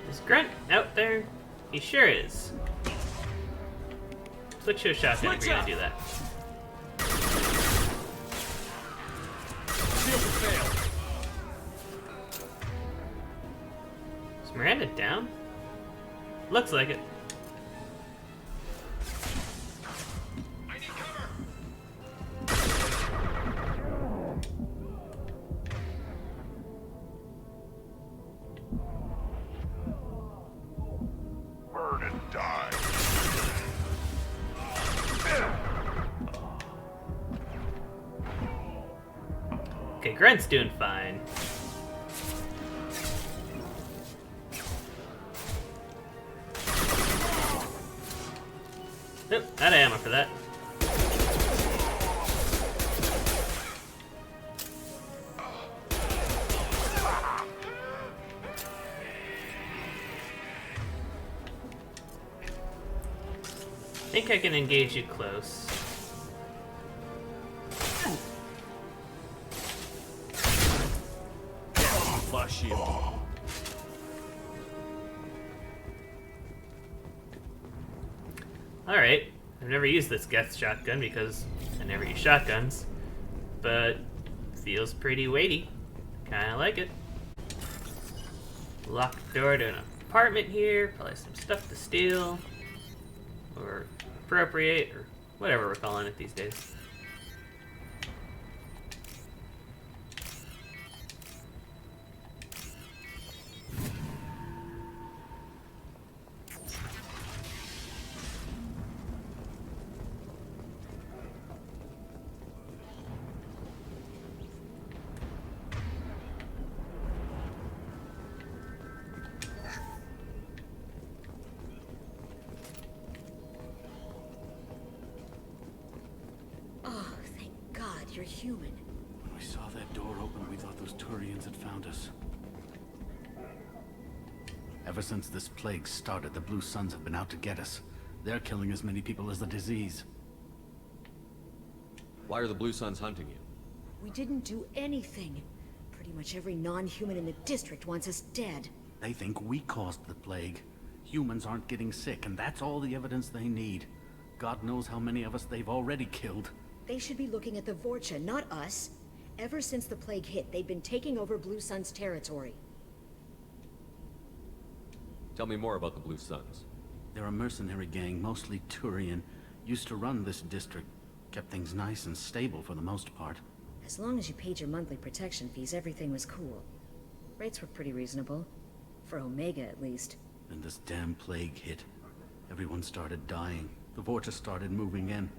Is Grunt out there? He sure is. Switch to a shotgun if you're gonna do that. Is Miranda down? Looks like it. Burn and die. Okay, Grunt's doing fine. Nope, out of ammo for that. I think I can engage you close. Flush you. Alright, I've never used this Geth shotgun because I never use shotguns, but feels pretty weighty. Kinda like it. Locked door to an apartment here, probably some stuff to steal, or appropriate, or whatever we're calling it these days. Oh, thank God you're human. When we saw that door open, we thought those Turians had found us. Ever since this plague started, the Blue Suns have been out to get us. They're killing as many people as the disease. Why are the Blue Suns hunting you? We didn't do anything. Pretty much every non-human in the district wants us dead. They think we caused the plague. Humans aren't getting sick, and that's all the evidence they need. God knows how many of us they've already killed. They should be looking at the Vorcha, not us. Ever since the plague hit, they've been taking over Blue Sun's territory. Tell me more about the Blue Suns. They're a mercenary gang, mostly Turian. Used to run this district. Kept things nice and stable for the most part. As long as you paid your monthly protection fees, everything was cool. Rates were pretty reasonable. For Omega, at least. Then this damn plague hit. Everyone started dying. The Vorcha started moving in.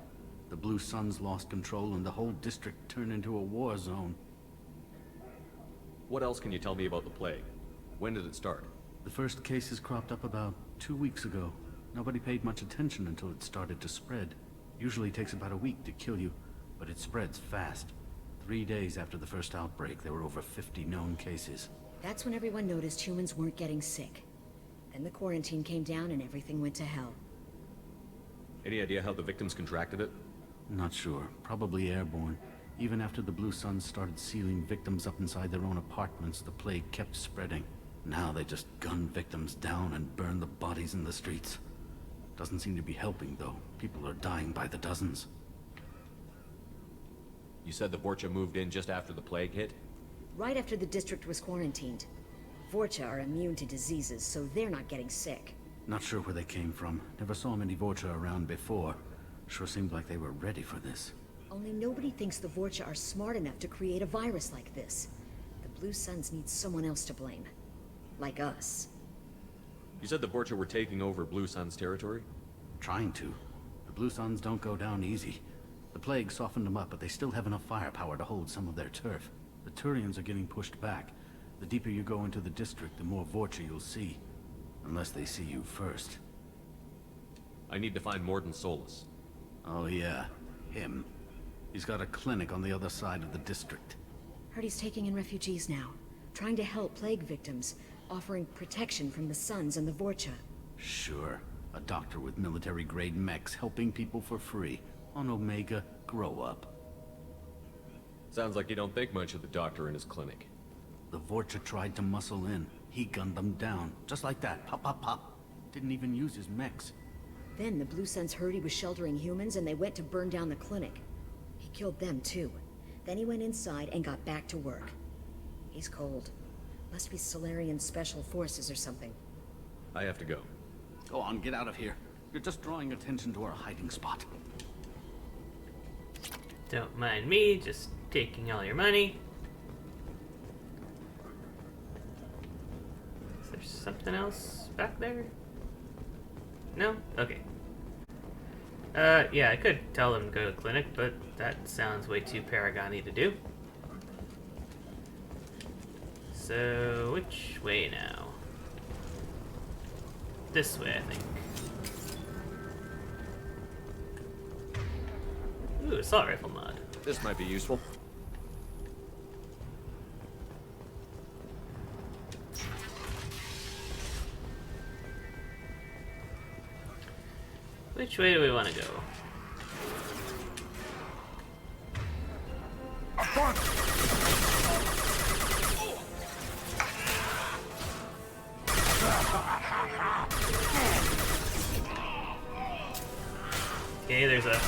The Blue Suns lost control and the whole district turned into a war zone. What else can you tell me about the plague? When did it start? The first cases cropped up about 2 weeks ago. Nobody paid much attention until it started to spread. Usually takes about a week to kill you, but it spreads fast. 3 days after the first outbreak, there were over 50 known cases. That's when everyone noticed humans weren't getting sick. Then the quarantine came down and everything went to hell. Any idea how the victims contracted it? Not sure. Probably airborne. Even after the Blue Suns started sealing victims up inside their own apartments, the plague kept spreading. Now they just gun victims down and burn the bodies in the streets. Doesn't seem to be helping, though. People are dying by the dozens. You said the Vorcha moved in just after the plague hit? Right after the district was quarantined. Vorcha are immune to diseases, so they're not getting sick. Not sure where they came from. Never saw many Vorcha around before. Sure seemed like they were ready for this. Only nobody thinks the Vorcha are smart enough to create a virus like this. The Blue Suns need someone else to blame. Like us. You said the Vorcha were taking over Blue Sun's territory? Trying to. The Blue Suns don't go down easy. The plague softened them up, but they still have enough firepower to hold some of their turf. The Turians are getting pushed back. The deeper you go into the district, the more Vorcha you'll see. Unless they see you first. I need to find Morden Solus. Oh yeah, him. He's got a clinic on the other side of the district. Heard he's taking in refugees now. Trying to help plague victims. Offering protection from the Suns and the Vorcha. Sure. A doctor with military-grade mechs helping people for free. On Omega, grow up. Sounds like you don't think much of the doctor in his clinic. The Vorcha tried to muscle in. He gunned them down. Just like that. Pop, pop, pop. Didn't even use his mechs. Then the Blue Suns heard he was sheltering humans and they went to burn down the clinic. He killed them too. Then he went inside and got back to work. He's cold. Must be Solarian Special Forces or something. I have to go. Go on, get out of here. You're just drawing attention to our hiding spot. Don't mind me, just taking all your money. Is there something else back there? No? Okay. Yeah, I could tell them to go to the clinic, but that sounds way too Paragon-y to do. So, which way now? This way, I think. Ooh, assault rifle mod. This might be useful. Which way do we want to go? Okay, there's a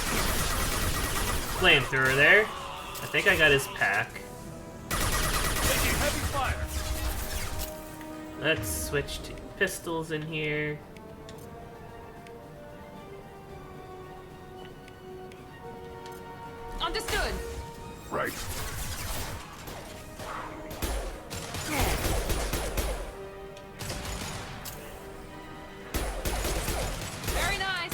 flamethrower there. I think I got his pack. Taking heavy fire. Let's switch to pistols in here. Understood. Right. Very nice.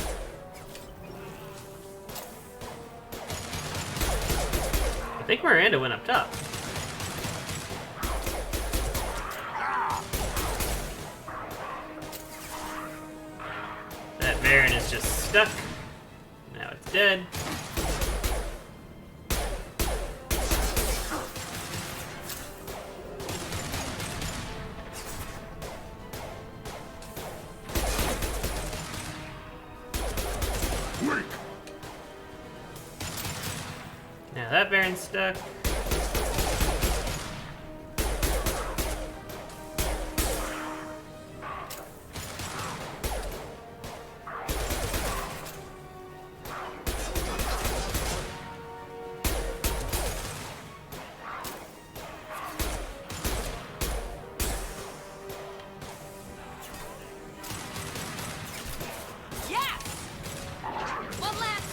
I think Miranda went up top. That Baron is just stuck. Now it's dead. Now that Baron's stuck. Yes. One last.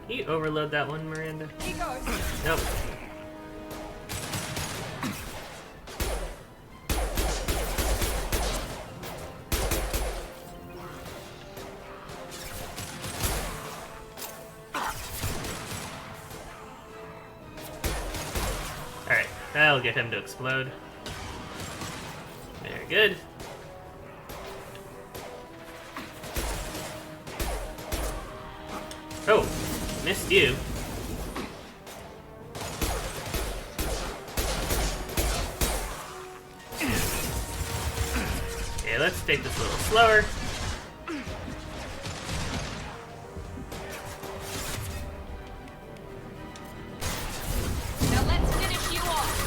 Can you overload that one, Miranda? He goes. Nope. Alright, that'll get him to explode. Very good. Oh, missed you. Okay, let's take this a little slower. Now let's finish you off.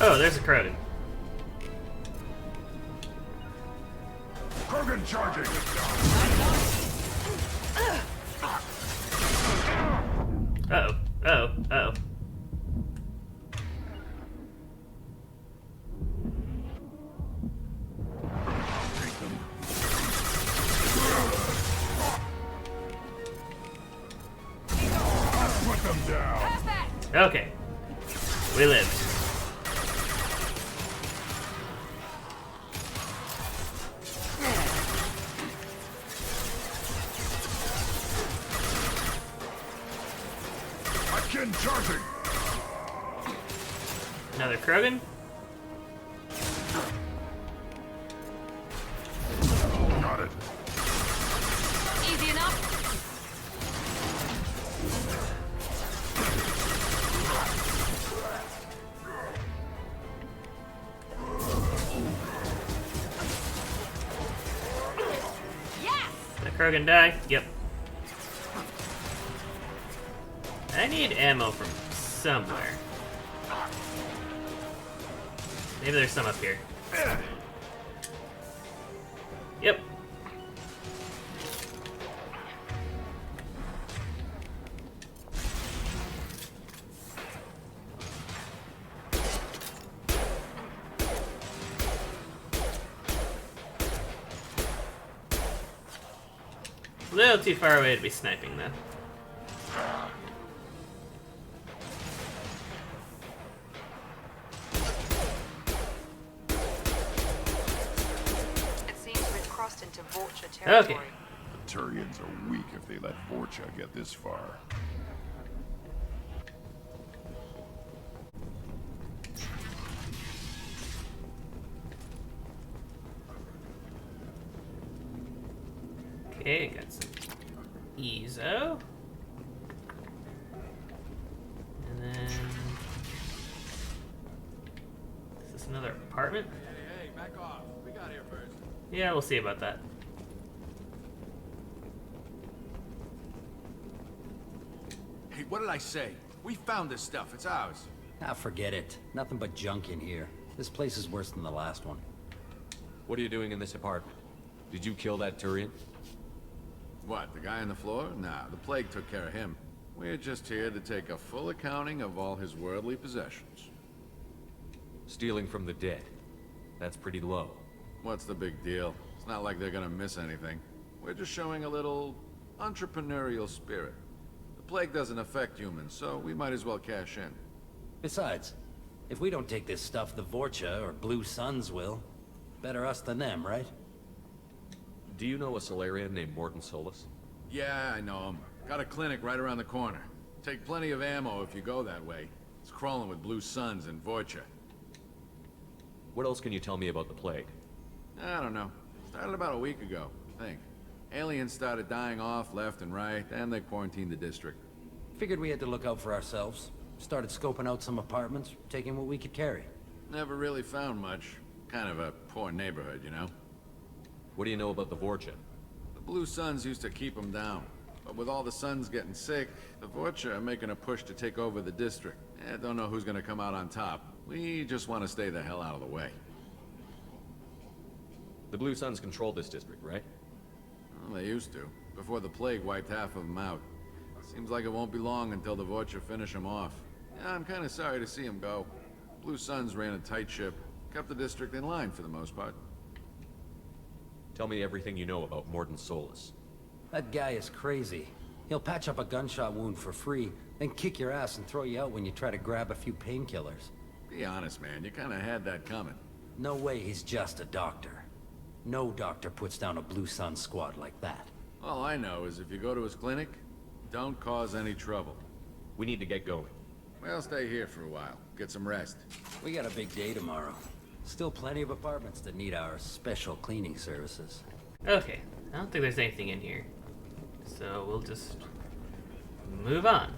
Oh, there's a Krogan. Krogan charging! Uh-oh. Uh-oh. Uh-oh. Put them down! Okay. We lived. Krogan? Got it. Easy enough. Did the Krogan die? Yep. I need ammo from somewhere. Maybe there's some up here. Yep. A little too far away to be sniping, though. It seems we've crossed into vulture territory. Okay. The Turians are weak if they let Vorcha get this far. Okay, got some Ezo. And then... Is this another apartment? Hey, back off. We got here first. Yeah, we'll see about that. Hey, what did I say? We found this stuff. It's ours. Ah, forget it. Nothing but junk in here. This place is worse than the last one. What are you doing in this apartment? Did you kill that Turian? What, the guy on the floor? Nah, the plague took care of him. We're just here to take a full accounting of all his worldly possessions. Stealing from the dead. That's pretty low. What's the big deal? It's not like they're gonna miss anything. We're just showing a little entrepreneurial spirit. The plague doesn't affect humans, so we might as well cash in. Besides, if we don't take this stuff, the Vorcha or Blue Suns will. Better us than them, right? Do you know a Solarian named Morton Solus? Yeah, I know him. Got a clinic right around the corner. Take plenty of ammo if you go that way. It's crawling with Blue Suns and Vorcha. What else can you tell me about the plague? I don't know. Started about a week ago, I think. Aliens started dying off left and right, and they quarantined the district. Figured we had to look out for ourselves. Started scoping out some apartments, taking what we could carry. Never really found much. Kind of a poor neighborhood, you know? What do you know about the Vorcha? The Blue Suns used to keep them down. But with all the Suns getting sick, the Vorcha are making a push to take over the district. Don't know who's gonna come out on top. We just want to stay the hell out of the way. The Blue Suns control this district, right? Well, they used to, before the plague wiped half of them out. Seems like it won't be long until the Vorcha finish them off. Yeah, I'm kind of sorry to see them go. Blue Suns ran a tight ship, kept the district in line for the most part. Tell me everything you know about Morton Solus. That guy is crazy. He'll patch up a gunshot wound for free, then kick your ass and throw you out when you try to grab a few painkillers. Be honest, man, you kind of had that coming. No way he's just a doctor. No doctor puts down a Blue Sun squad like that. All I know is if you go to his clinic, don't cause any trouble. We need to get going. Well, stay here for a while. Get some rest. We got a big day tomorrow. Still plenty of apartments that need our special cleaning services. Okay, I don't think there's anything in here. So we'll just move on.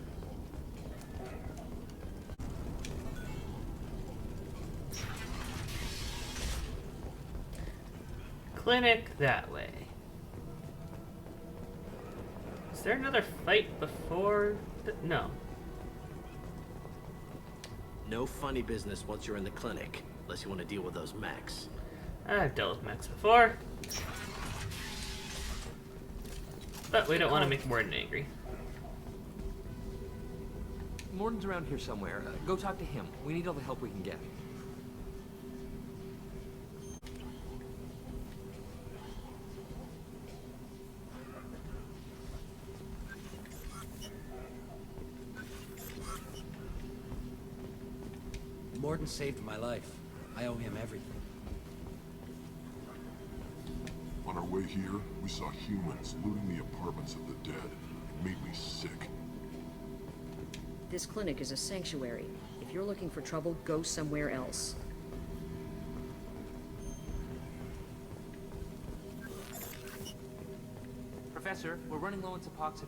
Clinic that way. Is there another fight before? No. No funny business once you're in the clinic, unless you want to deal with those mechs. I've dealt with mechs before. But we don't want to make Morton angry. Morton's around here somewhere. Go talk to him. We need all the help we can get. Morton saved my life. I owe him everything. On our way here, we saw humans looting the apartments of the dead. It made me sick. This clinic is a sanctuary. If If you're looking for trouble, go somewhere else. Professor, we're running low on Suboxone.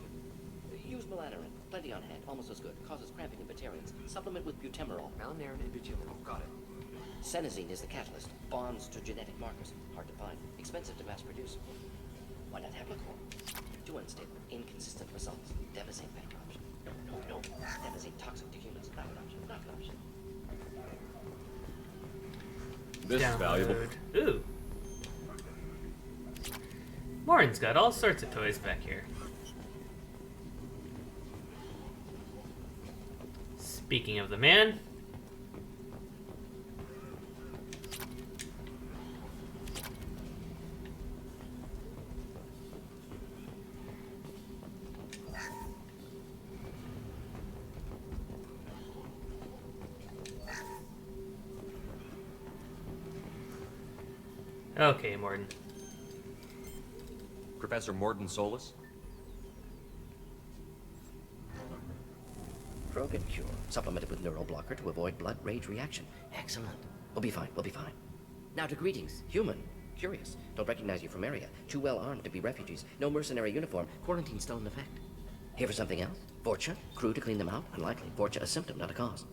Use melanorin. Plenty on hand. Almost as good. Causes cramping in Batarians. Supplement with butemerol. Malnarin and butylenol. Got it. Senesine is the catalyst. Bonds to genetic markers. Hard to find. Expensive to mass produce. Why not Heplicor? Too unstable. Inconsistent results. Devazine better option. No. Devazine toxic to humans. Not an option. Not an option. This is valuable. Ooh. Warren's got all sorts of toys back here. Speaking of the man. Okay, Morton. Professor Morton Solus? Krogan cure. Supplemented with neural blocker to avoid blood rage reaction. Excellent. We'll be fine. We'll be fine. Now to greetings. Human. Curious. Don't recognize you from area. Too well armed to be refugees. No mercenary uniform. Quarantine still in effect. Here for something else? Vorcha? Crew to clean them out? Unlikely. Vorcha a symptom, not a cause.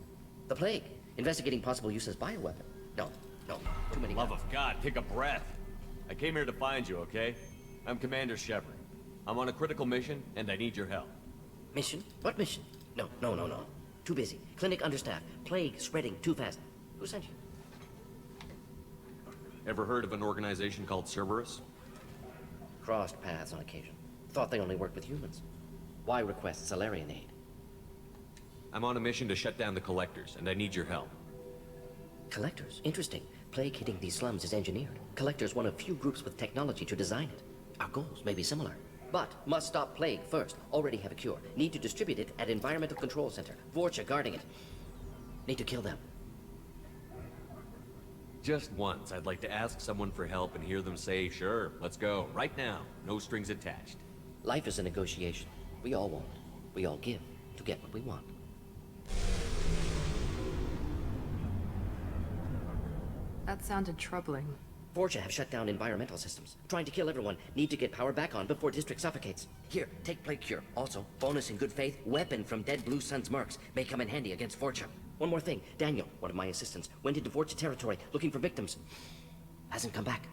The plague. Investigating possible use as bioweapon. No. Too many. Love of God, take a breath. I came here to find you, okay? I'm Commander Shepard. I'm on a critical mission, and I need your help. Mission? What mission? No. Too busy. Clinic understaffed. Plague spreading too fast. Who sent you? Ever heard of an organization called Cerberus? Crossed paths on occasion. Thought they only worked with humans. Why request Salarian aid? I'm on a mission to shut down the Collectors, and I need your help. Collectors? Interesting. Plague hitting these slums is engineered. Collectors one of few groups with technology to design it. Our goals may be similar. But must stop plague first. Already have a cure. Need to distribute it at Environmental Control Center. Vorcha guarding it. Need to kill them. Just once, I'd like to ask someone for help and hear them say, sure, let's go, right now. No strings attached. Life is a negotiation. We all want. We all give to get what we want. That sounded troubling. Vorcha have shut down environmental systems. Trying to kill everyone. Need to get power back on before district suffocates. Here, take plague cure. Also, bonus in good faith, weapon from dead Blue Sun's mercs. May come in handy against Vorcha. One more thing. Daniel, one of my assistants, went into Vorcha territory looking for victims. Hasn't come back.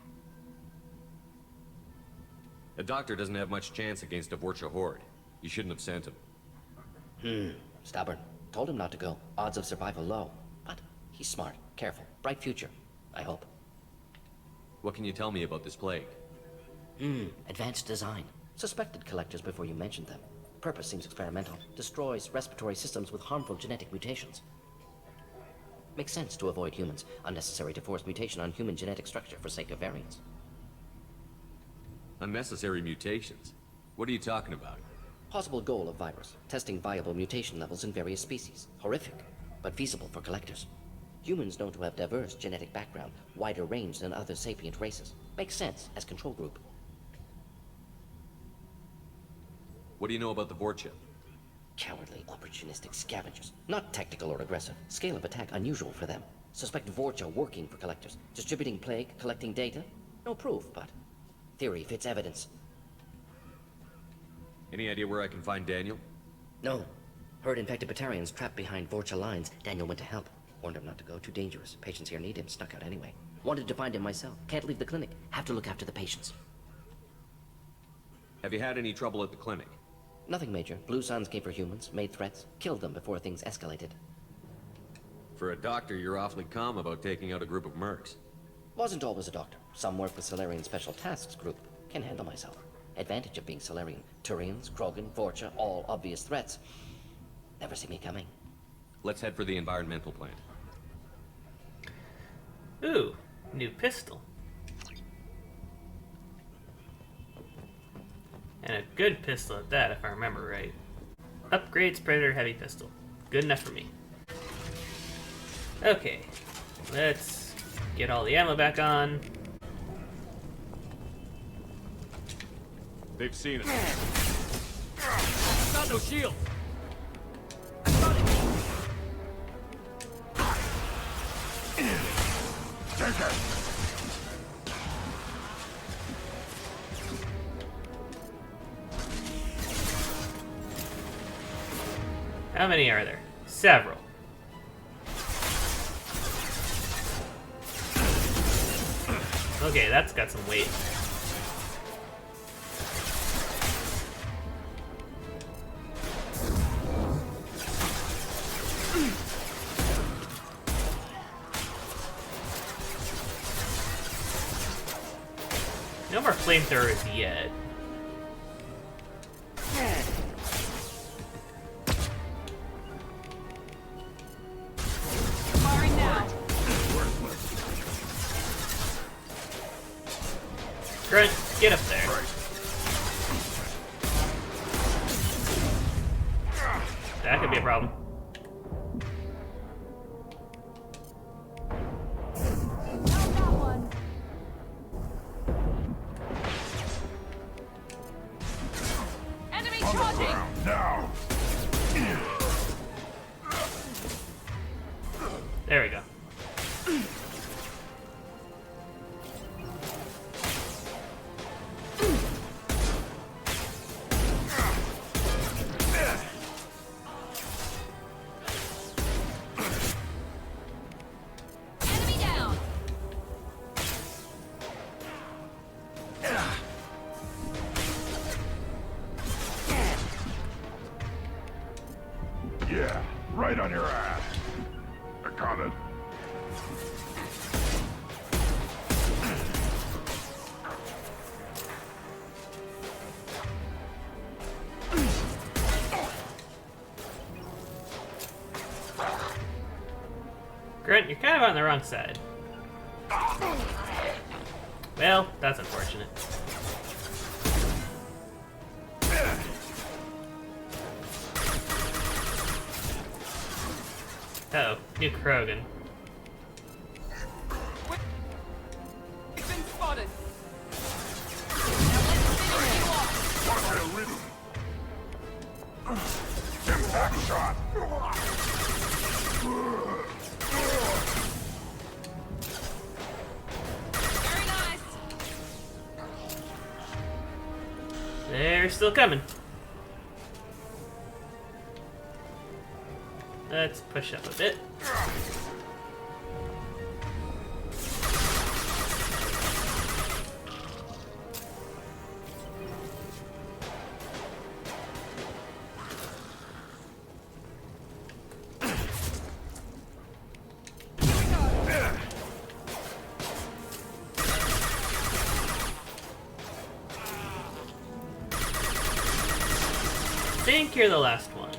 A doctor doesn't have much chance against a Vorcha horde. You shouldn't have sent him. Stubborn. Told him not to go. Odds of survival low. But he's smart, careful, bright future. I hope. What can you tell me about this plague? Advanced design. Suspected collectors before you mentioned them. Purpose seems experimental. Destroys respiratory systems with harmful genetic mutations. Makes sense to avoid humans. Unnecessary to force mutation on human genetic structure for sake of variants. Unnecessary mutations? What are you talking about? Possible goal of virus. Testing viable mutation levels in various species. Horrific, but feasible for collectors. Humans known to have diverse genetic background, wider range than other sapient races. Makes sense as control group. What do you know about the Vorcha? Cowardly, opportunistic scavengers. Not tactical or aggressive. Scale of attack unusual for them. Suspect Vorcha working for collectors. Distributing plague, collecting data. No proof, but theory fits evidence. Any idea where I can find Daniel? No. Heard infected Batarians trapped behind Vorcha lines. Daniel went to help. Warned him not to go, too dangerous. Patients here need him, snuck out anyway. Wanted to find him myself. Can't leave the clinic. Have to look after the patients. Have you had any trouble at the clinic? Nothing major. Blue Suns came for humans, made threats, killed them before things escalated. For a doctor, you're awfully calm about taking out a group of mercs. Wasn't always a doctor. Some work with Salarian Special Tasks Group. Can handle myself. Advantage of being Salarian. Turians, Krogan, Vorcha, all obvious threats. Never see me coming. Let's head for the environmental plant. Ooh, new pistol. And a good pistol at that, if I remember right. Upgrades Predator Heavy Pistol. Good enough for me. Okay, let's get all the ammo back on. They've seen us. Got no shield. Take it! How many are there? Several. Okay, that's got some weight. No more flamethrowers yet. Firing now. Grunt, get up there. That could be a problem. Enemy charging. Now! There we go. Enemy down. Yeah, right on your ass. I got it. Grunt, you're kind of on the wrong side. Well, that's unfortunate. Uh-oh, new Krogan. We've been spotted. Impact shot! Very nice. They're still coming. Let's push up a bit. Think you're the last one.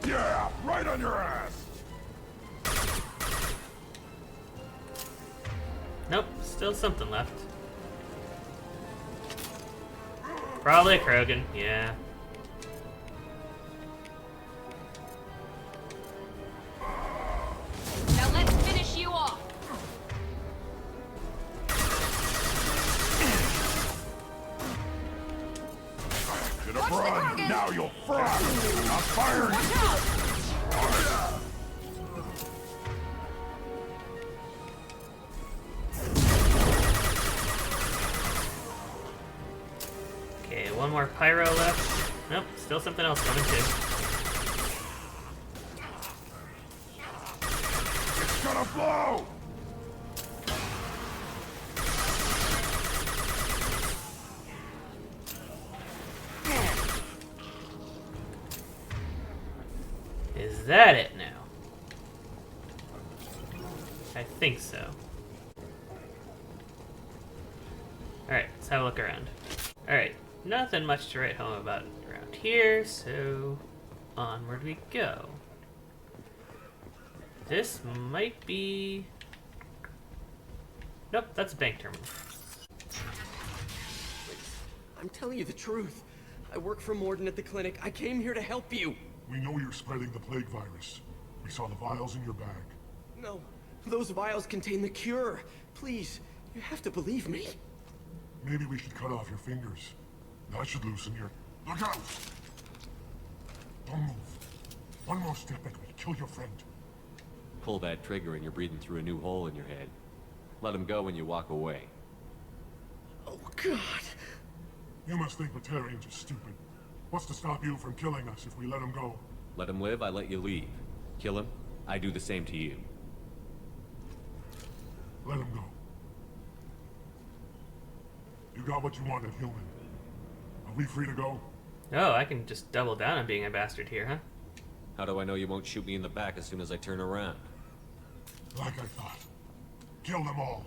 Yeah, right on your ass! Nope, still something left. Probably a Krogan, yeah. Now let's finish you off. Should have run! Now you'll fry! I'm firing! Watch out! Okay, one more pyro left. Nope, still something else coming too. It's gonna blow! Is that it now? I think so. Alright, let's have a look around. Alright, nothing much to write home about around here, so onward we go. This might be... Nope, that's a bank terminal. I'm telling you the truth. I work for Morden at the clinic. I came here to help you. We know you're spreading the plague virus. We saw the vials in your bag. No, those vials contain the cure. Please, you have to believe me. Maybe we should cut off your fingers. That should loosen your... Look out! Don't move. One more step and we'll kill your friend. Pull that trigger and you're breathing through a new hole in your head. Let him go when you walk away. Oh, God. You must think Batarians are stupid. What's to stop you from killing us if we let him go? Let him live, I let you leave. Kill him, I do the same to you. Let him go. You got what you wanted, human. Are we free to go? Oh, I can just double down on being a bastard here, huh? How do I know you won't shoot me in the back as soon as I turn around? Like I thought. Kill them all.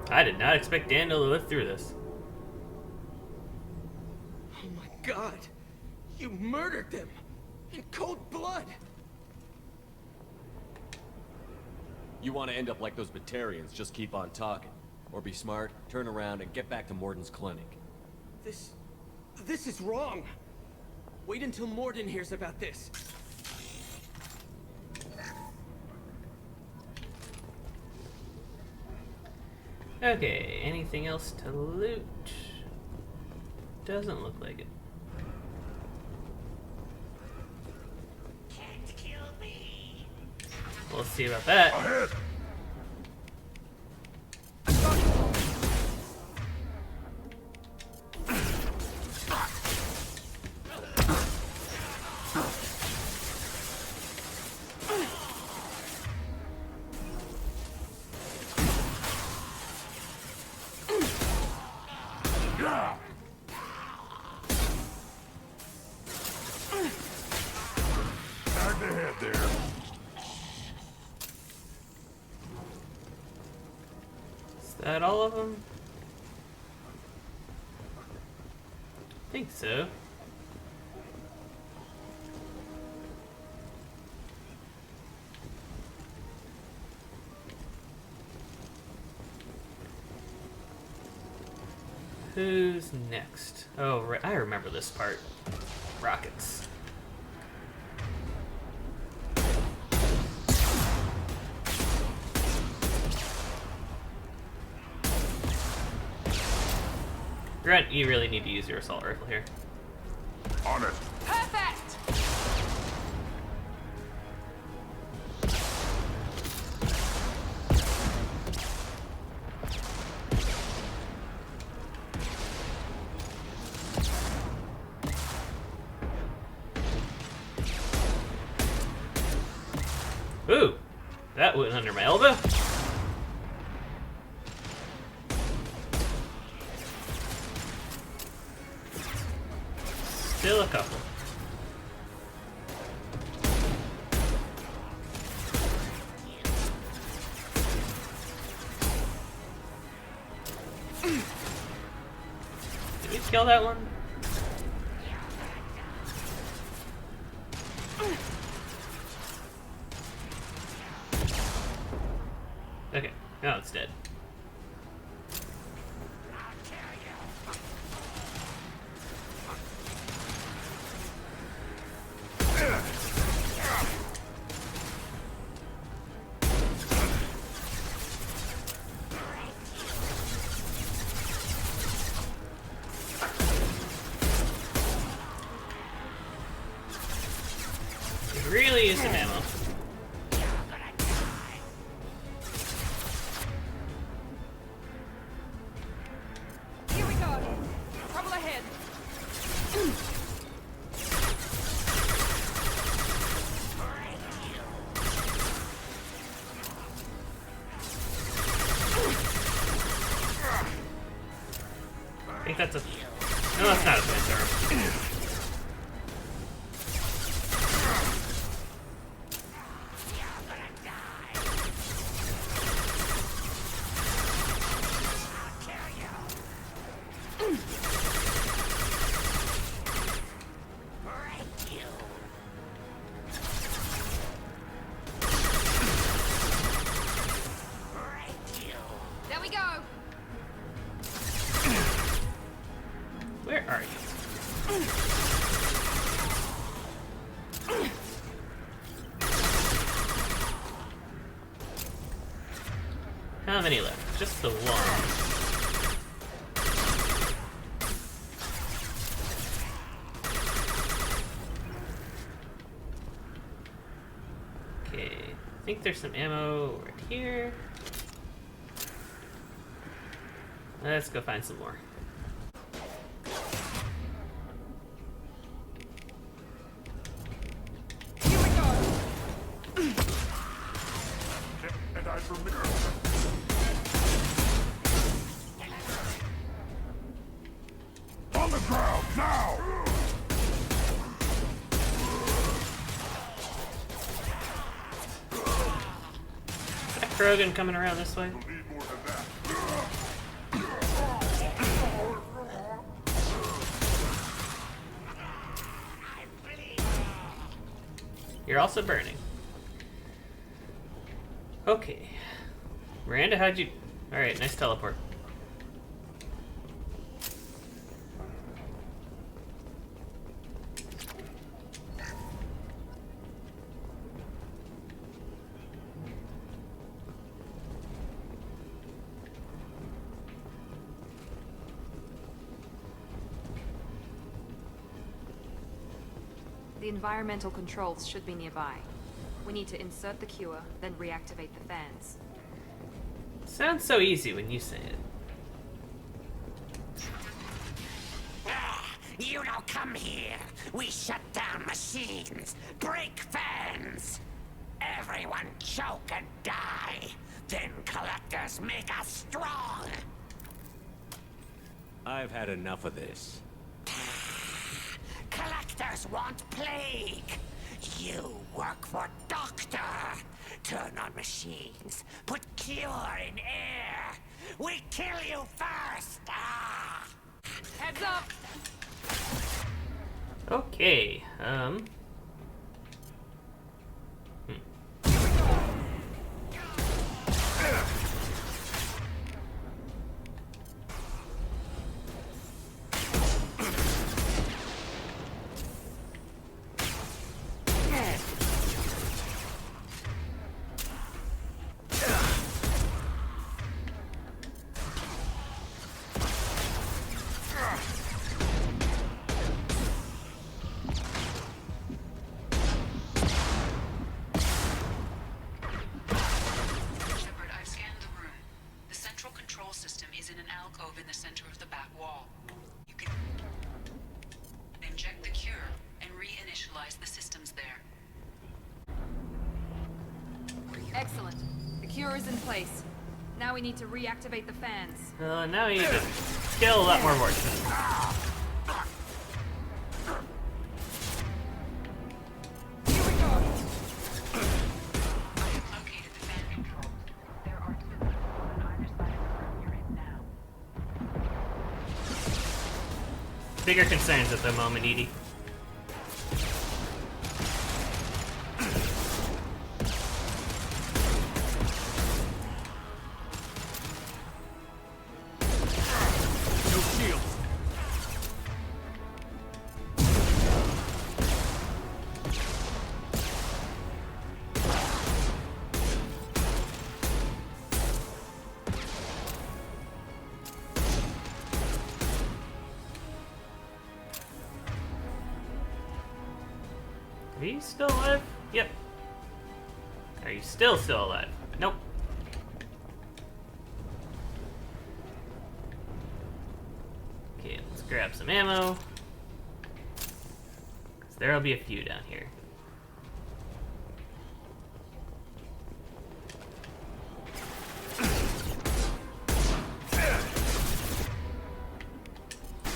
I did not expect Daniel to live through this. Oh my God. You murdered them. In cold blood. You want to end up like those Batarians, just keep on talking. Or be smart, turn around, and get back to Morden's clinic. This is wrong. Wait until Morden hears about this. Okay, anything else to loot? Doesn't look like it. Can't kill me. We'll see about that. Ahead! Back ahead there. Is that all of them? I think so. Who's next? Oh, right. I remember this part. Rockets. Grant, you really need to use your assault rifle here. On it. Perfect! Ooh! That went under my elbow. Still a couple. Did we kill that one? Okay, now it's dead. It really is some ammo. Here we go. Trouble ahead. I think that's a... No, that's not a flamethrower. There we go. Where are you? How many left? Just the one. Okay, I think there's some ammo right here. Let's go find some more. And I permit. On the ground, now! Is that Krogan coming around this way? You're also burning. Okay. Miranda, how'd you... Alright, nice teleport. The environmental controls should be nearby. We need to insert the cure, then reactivate the fans. Sounds so easy when you say it. You don't come here. We shut down machines, break fans. Everyone choke and die. Then collectors make us strong. I've had enough of this. Collectors want plague. You work for Doctor. Turn on machines. Put cure in air. We kill you first. Ah. Heads up! Okay, In the center of the back wall. You can inject the cure and reinitialize the systems there. Excellent. The cure is in place. Now we need to reactivate the fans. now you need to kill a lot more horsemen. Bigger concerns at the moment, Edie. No shield. Are you still alive? Yep. Are you still alive? Nope. Okay, let's grab some ammo. 'Cause there'll be a few down here.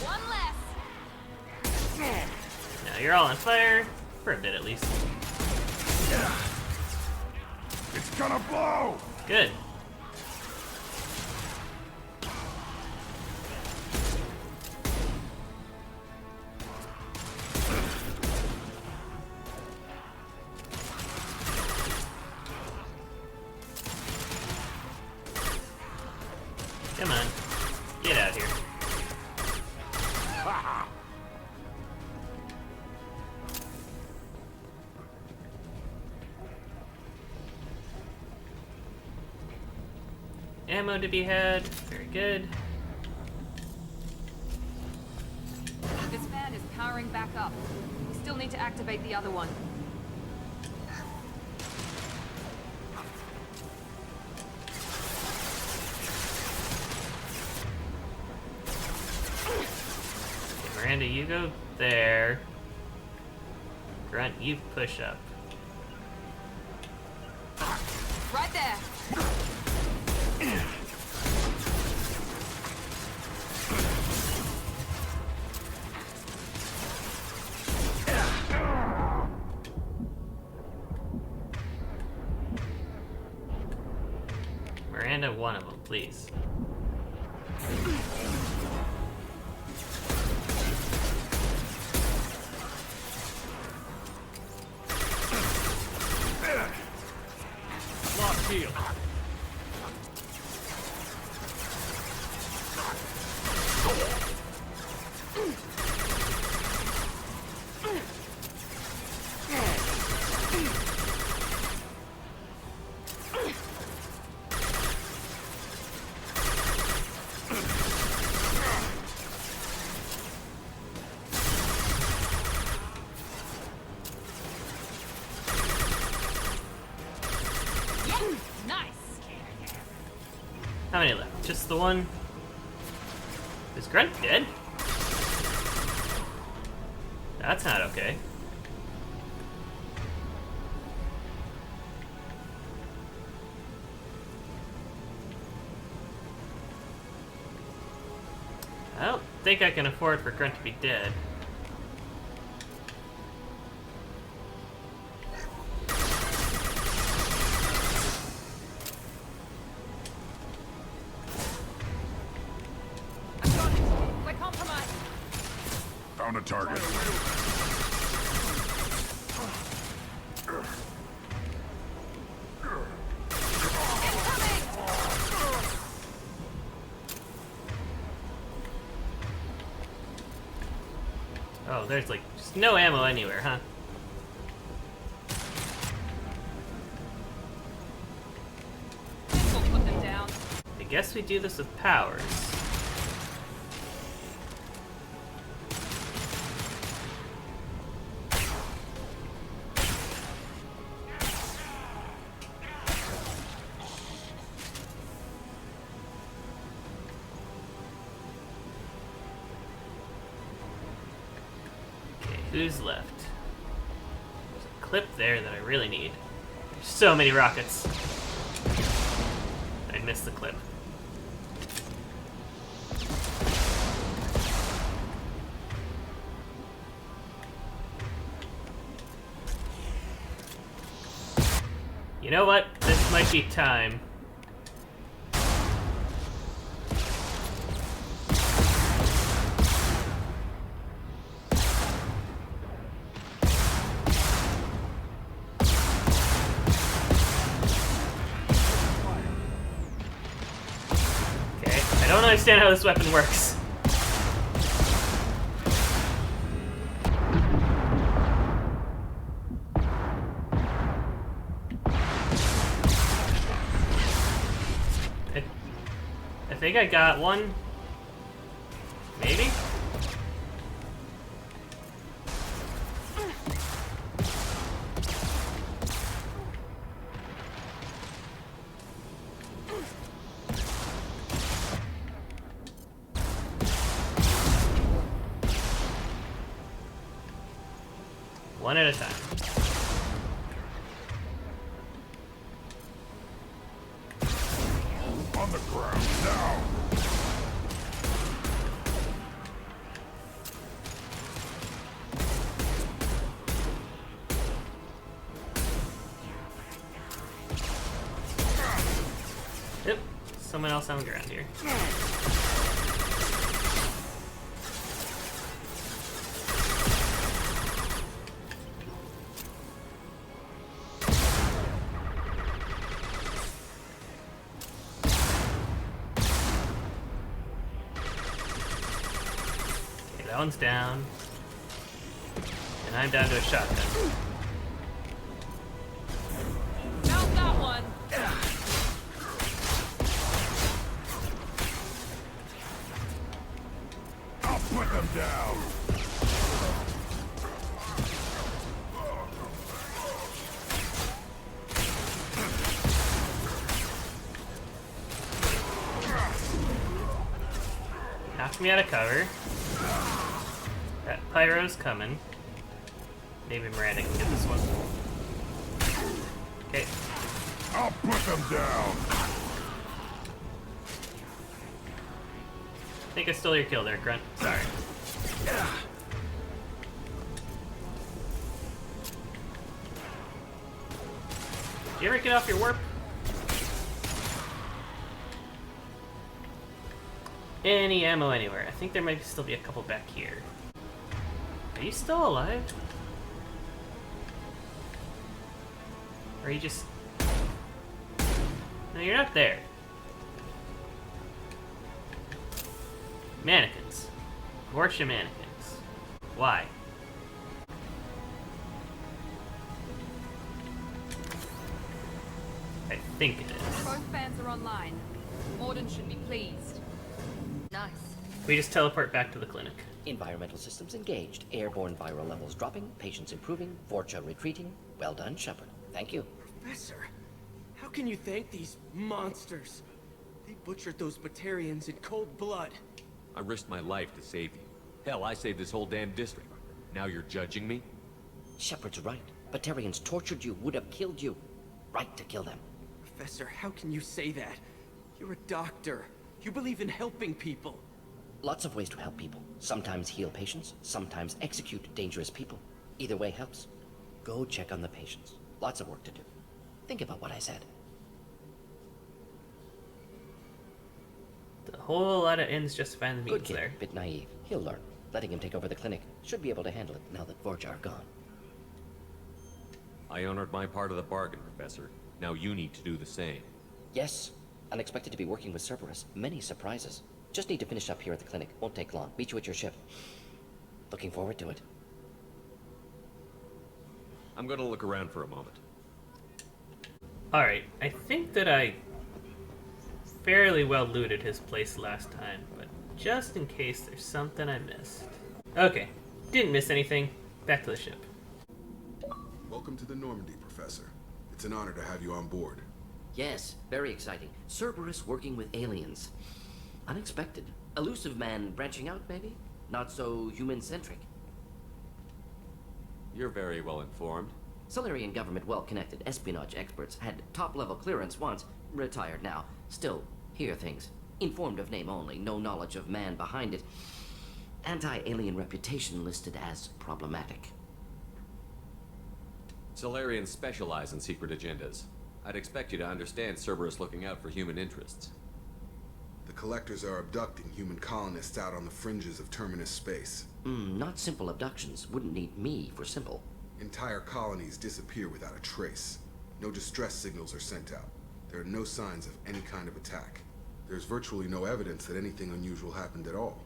One less! Now you're all on fire. For a bit, at least. It's gonna blow! Good. Come on. Get out here. Ammo to be had. Very good. This fan is powering back up. We still need to activate the other one. Miranda, you go there. Grunt, you push up. Right there. Miranda, one of them, please. Lock heel. How many left? Just the one? Is Grunt dead? That's not okay. I don't think I can afford for Grunt to be dead. Found a target. Oh, there's like just no ammo anywhere, huh? We'll put them down. I guess we do this with powers. Who's left? There's a clip there that I really need. There's so many rockets. I missed the clip. You know what? This might be time. I don't understand how this weapon works. I think I got one. Maybe? One at a time. On the ground now. Yep, someone else on the ground here. That one's down. And I'm down to a shotgun. Found that one. I'll put them down. Knocked me out of cover. Pyro's coming. Maybe Miranda can get this one. Okay. I'll put them down. I think I stole your kill there, Grunt. Sorry. Did you ever get off your warp? Any ammo anywhere? I think there might still be a couple back here. Are you still alive? Or are you just... No, you're not there. Mannequins. Gorsha mannequins. Why? I think it is. Both fans are online. Morden should be pleased. Nice. We just teleport back to the clinic. Environmental systems engaged. Airborne viral levels dropping. Patients improving. Vorcha retreating. Well done, Shepard. Thank you. Professor, how can you thank these monsters? They butchered those Batarians in cold blood. I risked my life to save you. Hell, I saved this whole damn district. Now you're judging me? Shepard's right. Batarians tortured you, would have killed you. Right to kill them. Professor, how can you say that? You're a doctor. You believe in helping people. Lots of ways to help people. Sometimes heal patients, sometimes execute dangerous people. Either way helps. Go check on the patients. Lots of work to do. Think about what I said. A whole lot of ends justifying the means Good kid, there. bit naive. He'll learn. Letting him take over the clinic. Should be able to handle it now that Vorja are gone. I honored my part of the bargain, Professor. Now you need to do the same. Yes. Unexpected to be working with Cerberus. Many surprises. Just need to finish up here at the clinic. Won't take long. Meet you at your ship. Looking forward to it. I'm gonna look around for a moment. Alright, I think that I fairly well looted his place last time, but just in case there's something I missed. Okay, didn't miss anything. Back to the ship. Welcome to the Normandy, Professor. It's an honor to have you on board. Yes, very exciting. Cerberus working with aliens. Unexpected. Elusive man branching out, maybe? Not so human-centric. You're very well informed. Solarian government well-connected. Espionage experts. Had top-level clearance once. Retired now. Still, hear things. Informed of name only. No knowledge of man behind it. Anti-alien reputation listed as problematic. Solarians specialize in secret agendas. I'd expect you to understand Cerberus looking out for human interests. The Collectors are abducting human colonists out on the fringes of Terminus space. Not simple abductions. Wouldn't need me for simple. Entire colonies disappear without a trace. No distress signals are sent out. There are no signs of any kind of attack. There's virtually no evidence that anything unusual happened at all.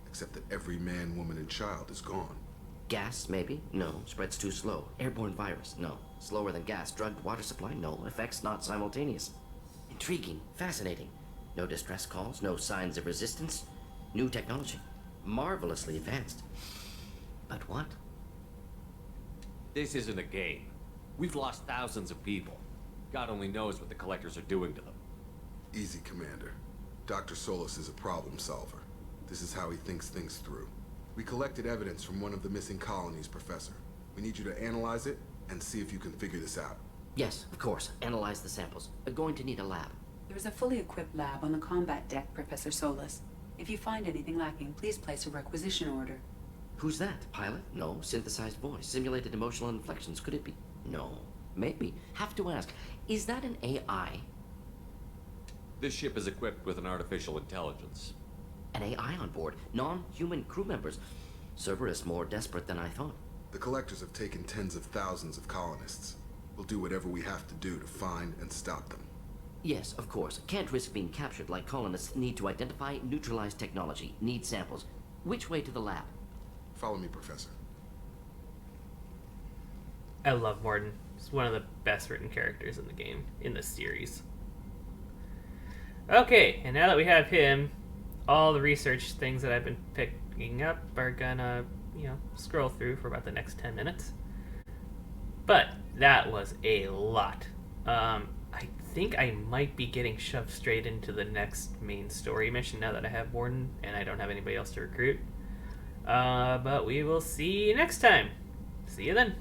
Except that every man, woman, and child is gone. Gas, maybe? No. Spreads too slow. Airborne virus? No. Slower than gas. Drugged water supply? No. Effects not simultaneous. Intriguing. Fascinating. No distress calls. No signs of resistance. New technology. Marvelously advanced. But what? This isn't a game. We've lost thousands of people. God only knows what the Collectors are doing to them. Easy, Commander. Dr. Solus is a problem solver. This is how he thinks things through. We collected evidence from one of the missing colonies, Professor. We need you to analyze it and see if you can figure this out. Yes, of course. Analyze the samples. Going to need a lab. There's a fully equipped lab on the combat deck, Professor Solus. If you find anything lacking, please place a requisition order. Who's that? Pilot? No. Synthesized voice. Simulated emotional inflections. Could it be? No. Maybe. Have to ask. Is that an AI? This ship is equipped with an artificial intelligence. An AI on board. Non-human crew members. Cerberus more desperate than I thought. The Collectors have taken tens of thousands of colonists. We'll do whatever we have to do to find and stop them. Yes, of course. Can't risk being captured like colonists. Need to identify, neutralize technology. Need samples. Which way to the lab? Follow me, Professor. I love Morden. He's one of the best written characters in the game, in the series. Okay, and now that we have him, all the research things that I've been picking up are gonna, scroll through for about the next 10 minutes. But that was a lot. I think I might be getting shoved straight into the next main story mission now that I have Morden and I don't have anybody else to recruit. But we will see you next time. See you then.